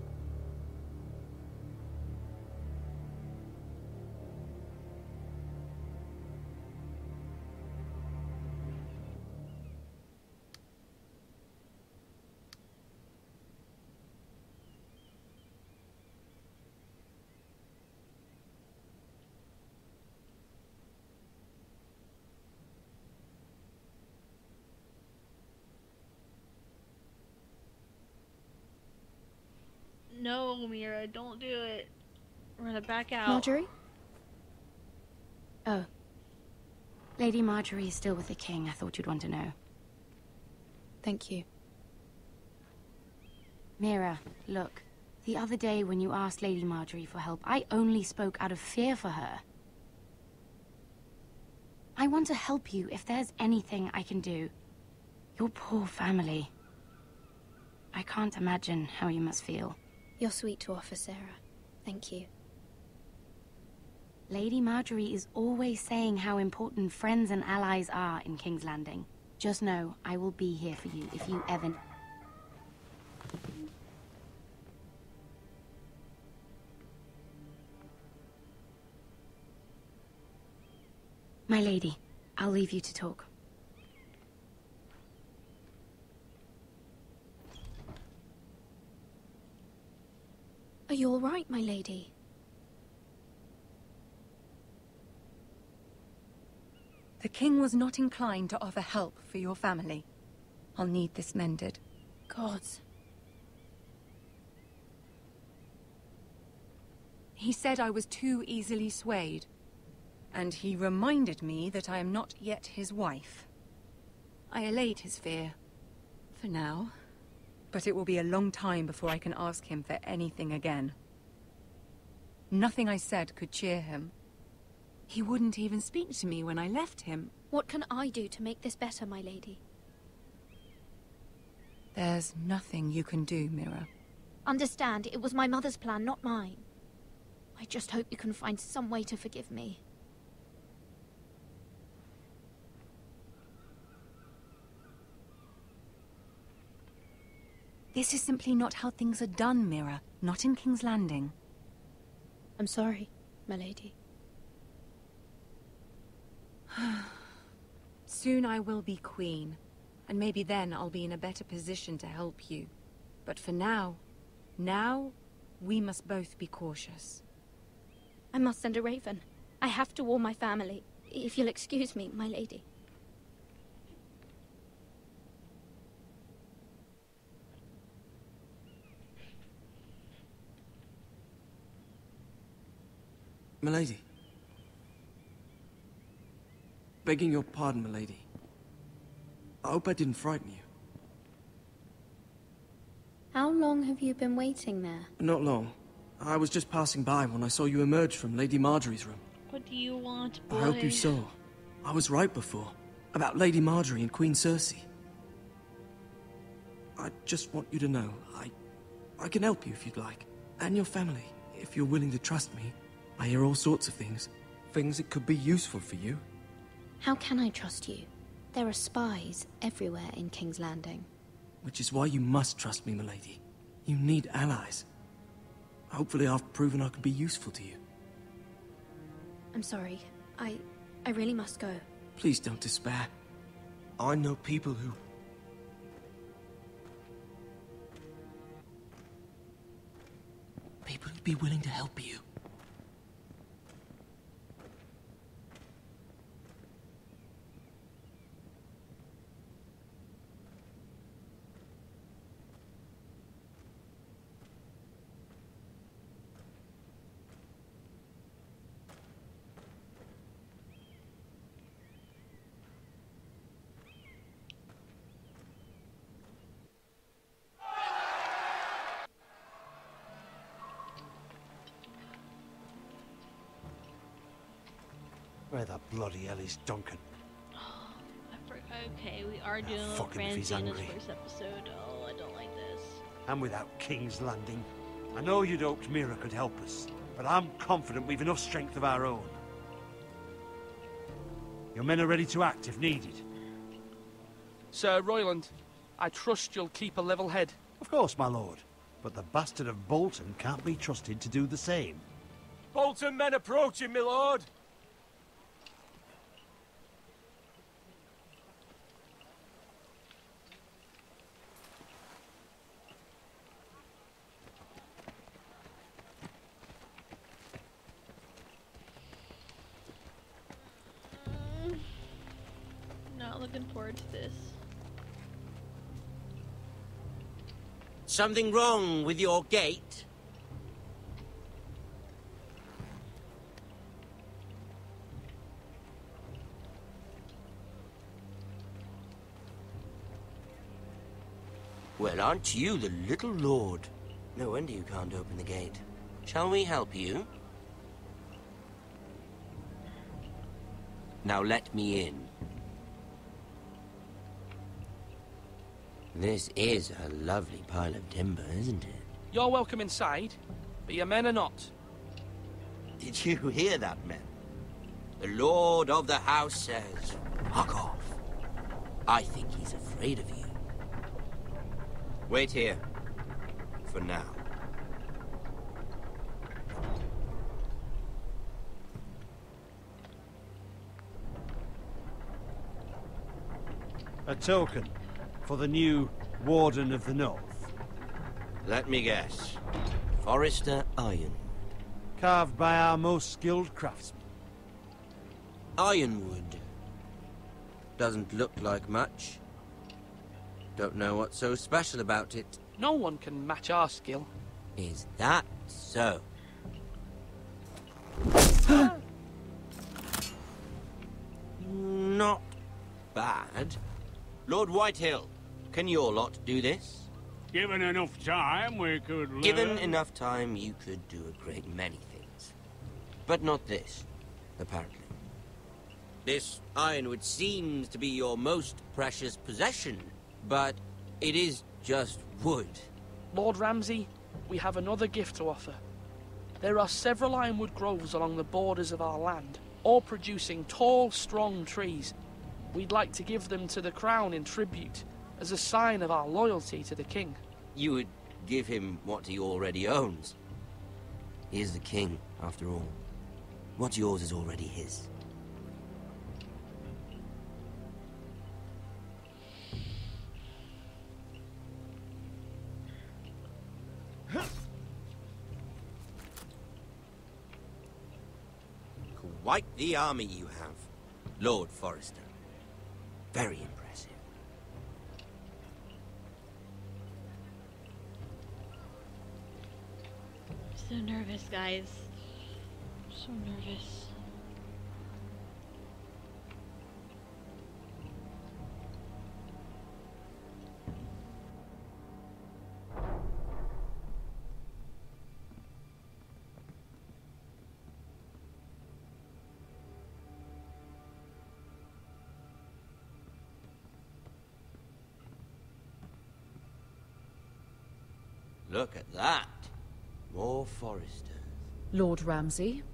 No, Mira, don't do it. We're gonna back out. Marjorie? Oh. Lady Marjorie is still with the king. I thought you'd want to know. Thank you. Mira, look. The other day when you asked Lady Marjorie for help, I only spoke out of fear for her. I want to help you if there's anything I can do. Your poor family. I can't imagine how you must feel. You're sweet to offer, Sarah. Thank you. Lady Marjorie is always saying how important friends and allies are in King's Landing. Just know, I will be here for you if you ever... My lady, I'll leave you to talk. Are you all right, my lady? The king was not inclined to offer help for your family. I'll need this mended. Gods. He said I was too easily swayed. And he reminded me that I am not yet his wife. I allayed his fear. For now. But it will be a long time before I can ask him for anything again. Nothing I said could cheer him. He wouldn't even speak to me when I left him. What can I do to make this better, my lady? There's nothing you can do, Mira. Understand, it was my mother's plan, not mine. I just hope you can find some way to forgive me. This is simply not how things are done, Mira. Not in King's Landing. I'm sorry, my lady. Soon I will be queen, and maybe then I'll be in a better position to help you. But for now, we must both be cautious. I must send a raven. I have to warn my family. If you'll excuse me, my lady. Milady. Begging your pardon, milady. I hope I didn't frighten you. How long have you been waiting there? Not long. I was just passing by when I saw you emerge from Lady Marjorie's room. What do you want, boy? I hope you saw. I was right before. About Lady Marjorie and Queen Cersei. I just want you to know, I can help you if you'd like. And your family, if you're willing to trust me. I hear all sorts of things. Things that could be useful for you. How can I trust you? There are spies everywhere in King's Landing. Which is why you must trust me, milady. You need allies. Hopefully I've proven I can be useful to you. I'm sorry. I really must go. Please don't despair. I know people who... People who'd be willing to help you. Where the bloody hell is Duncan? Okay, we are doing a little fuck him if he's frenzy in this angry. first episode. Oh, I don't like this. And without King's Landing. I know you'd hoped Mira could help us, but I'm confident we've enough strength of our own. Your men are ready to act if needed. Sir Royland, I trust you'll keep a level head. Of course, my lord. But the bastard of Bolton can't be trusted to do the same. Bolton men approaching, my lord! Not looking forward to this. Something wrong with your gate? Well, aren't you the little lord? No wonder you can't open the gate. Shall we help you? Now let me in. This is a lovely pile of timber, isn't it? You're welcome inside, but your men are not. Did you hear that, men? The lord of the house says, fuck off. I think he's afraid of you. Wait here. For now. A token for the new Warden of the North. Let me guess. Forrester Iron. Carved by our most skilled craftsmen. Ironwood. Doesn't look like much. Don't know what's so special about it. No one can match our skill. Is that so? Not bad. Lord Whitehill, can your lot do this? Given enough time, we could learn. Given enough time, you could do a great many things. But not this, apparently. This ironwood seems to be your most precious possession, but it is just wood. Lord Ramsay, we have another gift to offer. There are several ironwood groves along the borders of our land, all producing tall, strong trees. We'd like to give them to the crown in tribute, as a sign of our loyalty to the king. You would give him what he already owns. He is the king, after all. What's yours is already his. Quite the army you have, Lord Forrester. Very impressive. So nervous, guys. So nervous. Look at that. More Forresters. Lord Ramsay?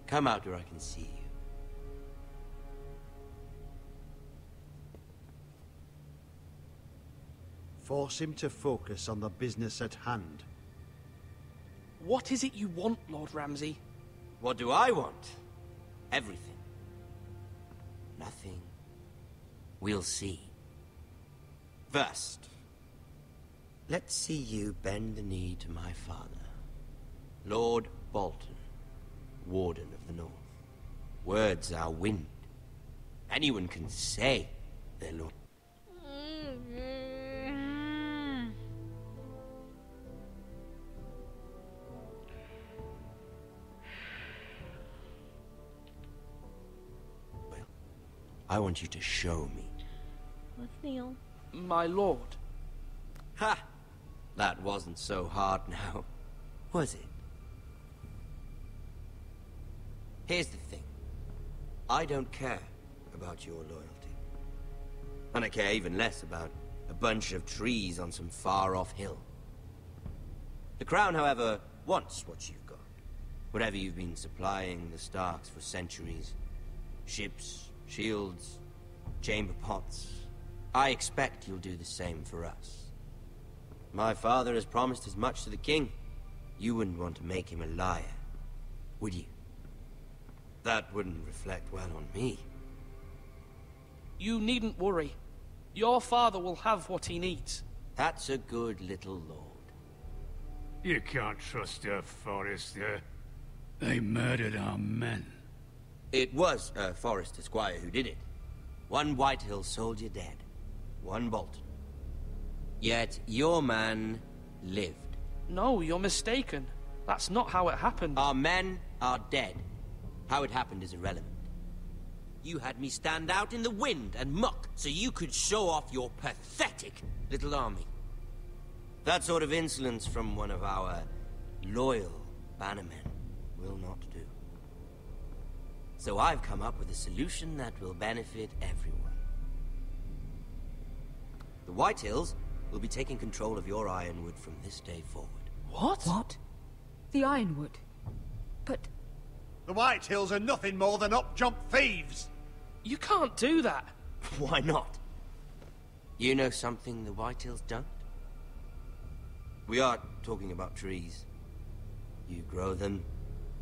Come out where I can see you. Force him to focus on the business at hand. What is it you want, Lord Ramsay? What do I want? Everything. Nothing. We'll see. First, let's see you bend the knee to my father, Lord Bolton, Warden of the North. Words are wind. Anyone can say they're Lord. Well, I want you to show me. Let's kneel. My lord. Ha! That wasn't so hard now, was it? Here's the thing. I don't care about your loyalty. And I care even less about a bunch of trees on some far-off hill. The Crown, however, wants what you've got. Whatever you've been supplying the Starks for centuries. Ships, shields, chamber pots. I expect you'll do the same for us. My father has promised as much to the king. You wouldn't want to make him a liar, would you? That wouldn't reflect well on me. You needn't worry. Your father will have what he needs. That's a good little lord. You can't trust her, Forrester. They murdered our men. It was a Forrester squire who did it. One Whitehill soldier dead. One Bolton. Yet your man lived. No, you're mistaken. That's not how it happened. Our men are dead. How it happened is irrelevant. You had me stand out in the wind and muck so you could show off your pathetic little army. That sort of insolence from one of our loyal bannermen will not do. So I've come up with a solution that will benefit everyone. The Whitehills will be taking control of your ironwood from this day forward. What? What? The Ironwood? But... The Whitehills are nothing more than up-jump thieves! You can't do that. Why not? You know something the Whitehills don't? We are talking about trees. You grow them,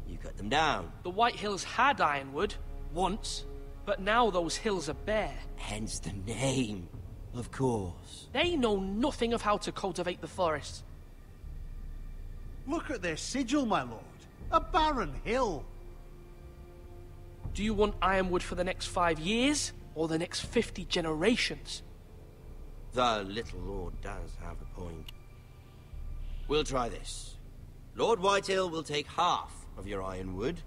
you cut them down. The Whitehills had ironwood, once, but now those hills are bare. Hence the name, of course. They know nothing of how to cultivate the forests. Look at their sigil, my lord. A barren hill. Do you want ironwood for the next 5 years, or the next 50 generations? The little lord does have a point. We'll try this. Lord Whitehill will take half of your ironwood,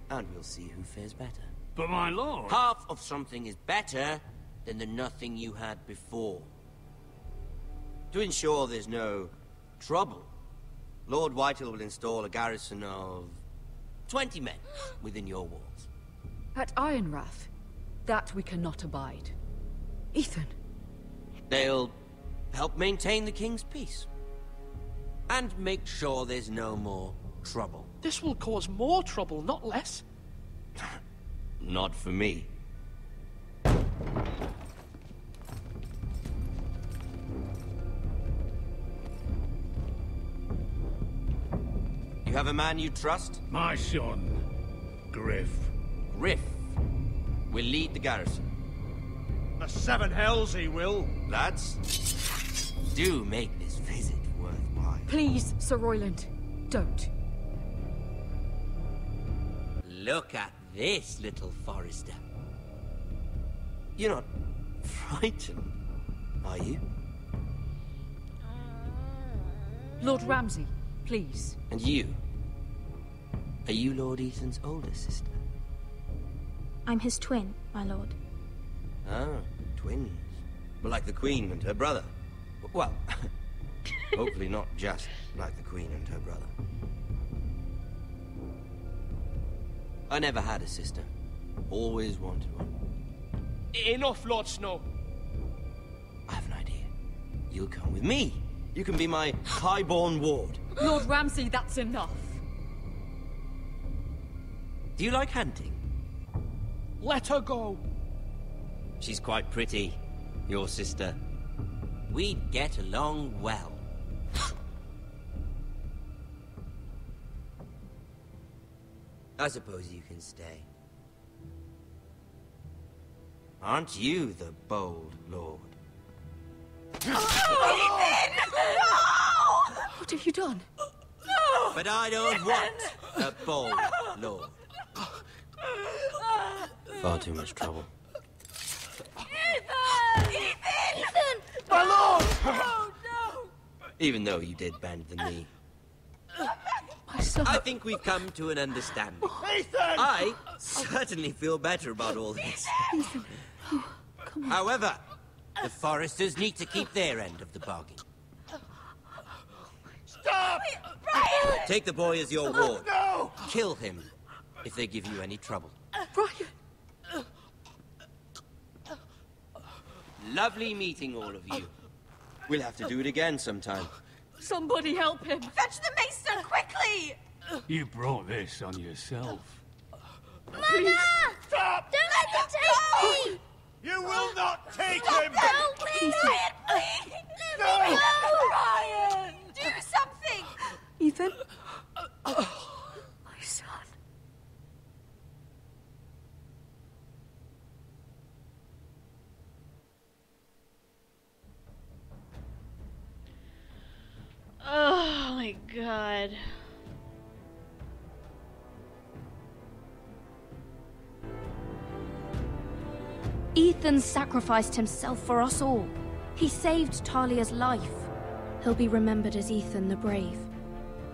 and we'll see who fares better. But my lord... Half of something is better than the nothing you had before. To ensure there's no trouble, Lord Whitehill will install a garrison of 20 men within your walls. At Ironrath? That we cannot abide. Ethan! They'll help maintain the king's peace. And make sure there's no more trouble. This will cause more trouble, not less. Not for me. You have a man you trust? My son, Griff. Griff will lead the garrison. The seven hells he will. Lads, do make this visit worthwhile. Please, Sir Royland, don't. Look at this, little Forrester. You're not frightened, are you? Lord Ramsay, please. And you? Are you Lord Ethan's older sister? I'm his twin, my lord. Ah, twins. Like the Queen and her brother. Well, hopefully not just like the Queen and her brother. I never had a sister. Always wanted one. Enough, Lord Snow. I have an idea. You'll come with me. You can be my highborn ward. Lord Ramsay, that's enough. Do you like hunting? Let her go. She's quite pretty, your sister. We'd get along well. I suppose you can stay. Aren't you the bold lord? What have you done? But I don't want a bold lord. Far too much trouble. Ethan! My lord! Oh, no! Even though you did bend the knee. My son. I think we've come to an understanding. Ethan! I certainly feel better about all this. Ethan. Oh, come on. However, the Forresters need to keep their end of the bargain. Stop! Brian! Take the boy as your ward. No! Kill him if they give you any trouble. Brian! Lovely meeting all of you. We'll have to do it again sometime. Somebody help him! Fetch the maester, quickly! You brought this on yourself. Mama! Stop! Don't let them take me! You will not take him! Help me! Brian, please! Let me go! Brian! Do something! Ethan? My son. Oh my god. Ethan sacrificed himself for us all. He saved Talia's life. He'll be remembered as Ethan the Brave.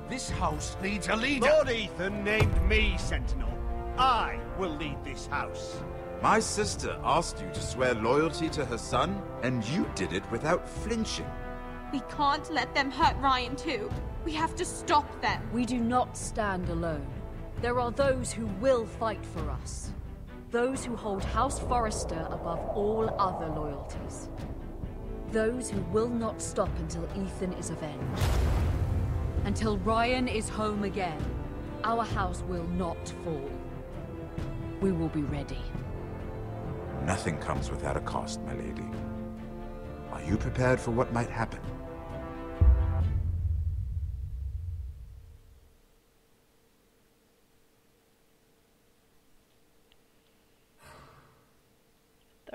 This house needs a leader. Lord Ethan named me Sentinel. I will lead this house. My sister asked you to swear loyalty to her son, and you did it without flinching. We can't let them hurt Ryan too. We have to stop them. We do not stand alone. There are those who will fight for us. Those who hold House Forrester above all other loyalties. Those who will not stop until Ethan is avenged. Until Ryan is home again, our house will not fall. We will be ready. Nothing comes without a cost, my lady. Are you prepared for what might happen?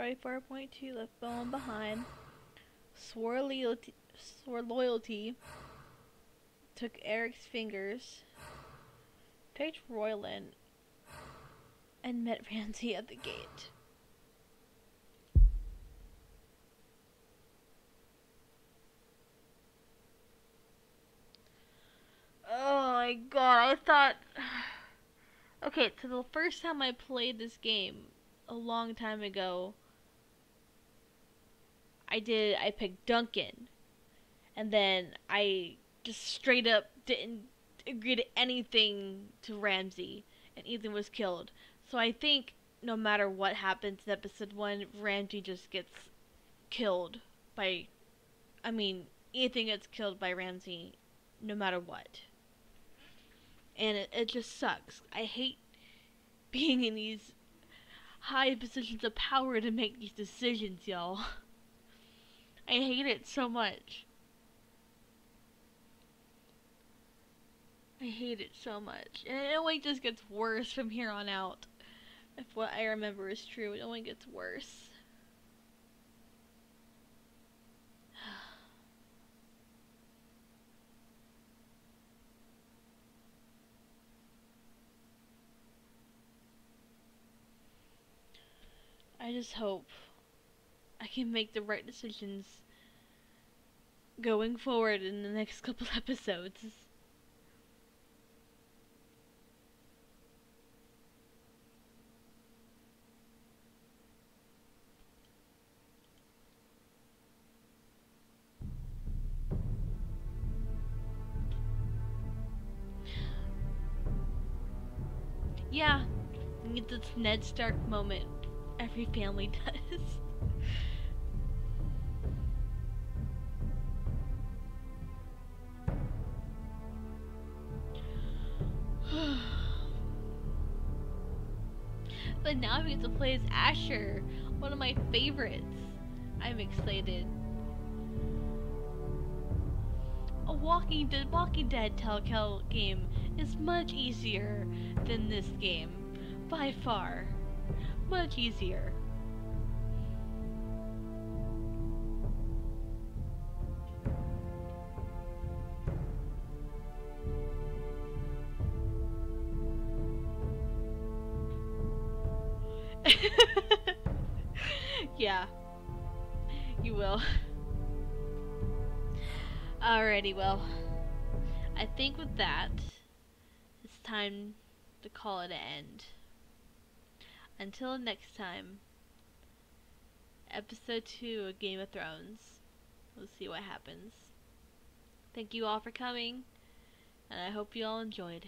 .2 left bone behind. Swore loyalty. Took Eric's fingers. Picked Royland. And met Ramsay at the gate. Oh my god, I thought... Okay, so the first time I played this game, a long time ago, I picked Duncan. And then I just straight up didn't agree to anything to Ramsay. And Ethan was killed. So I think no matter what happens in episode 1, Ramsay just gets killed by... I mean, Ethan gets killed by Ramsay no matter what. And it just sucks. I hate being in these high positions of power to make these decisions, y'all. I hate it so much. I hate it so much. And it only just gets worse from here on out. If what I remember is true, it only gets worse. I just hope I can make the right decisions going forward in the next couple episodes. Yeah, need this Ned Stark moment. Every family does. But now we get to play as Asher, one of my favorites. I'm excited. A Walking Dead Telltale game is much easier than this game, by far. Much easier. Yeah, you will. Alrighty, well, I think with that, it's time to call it an end. Until next time, episode 2 of Game of Thrones. We'll see what happens. Thank you all for coming, and I hope you all enjoyed.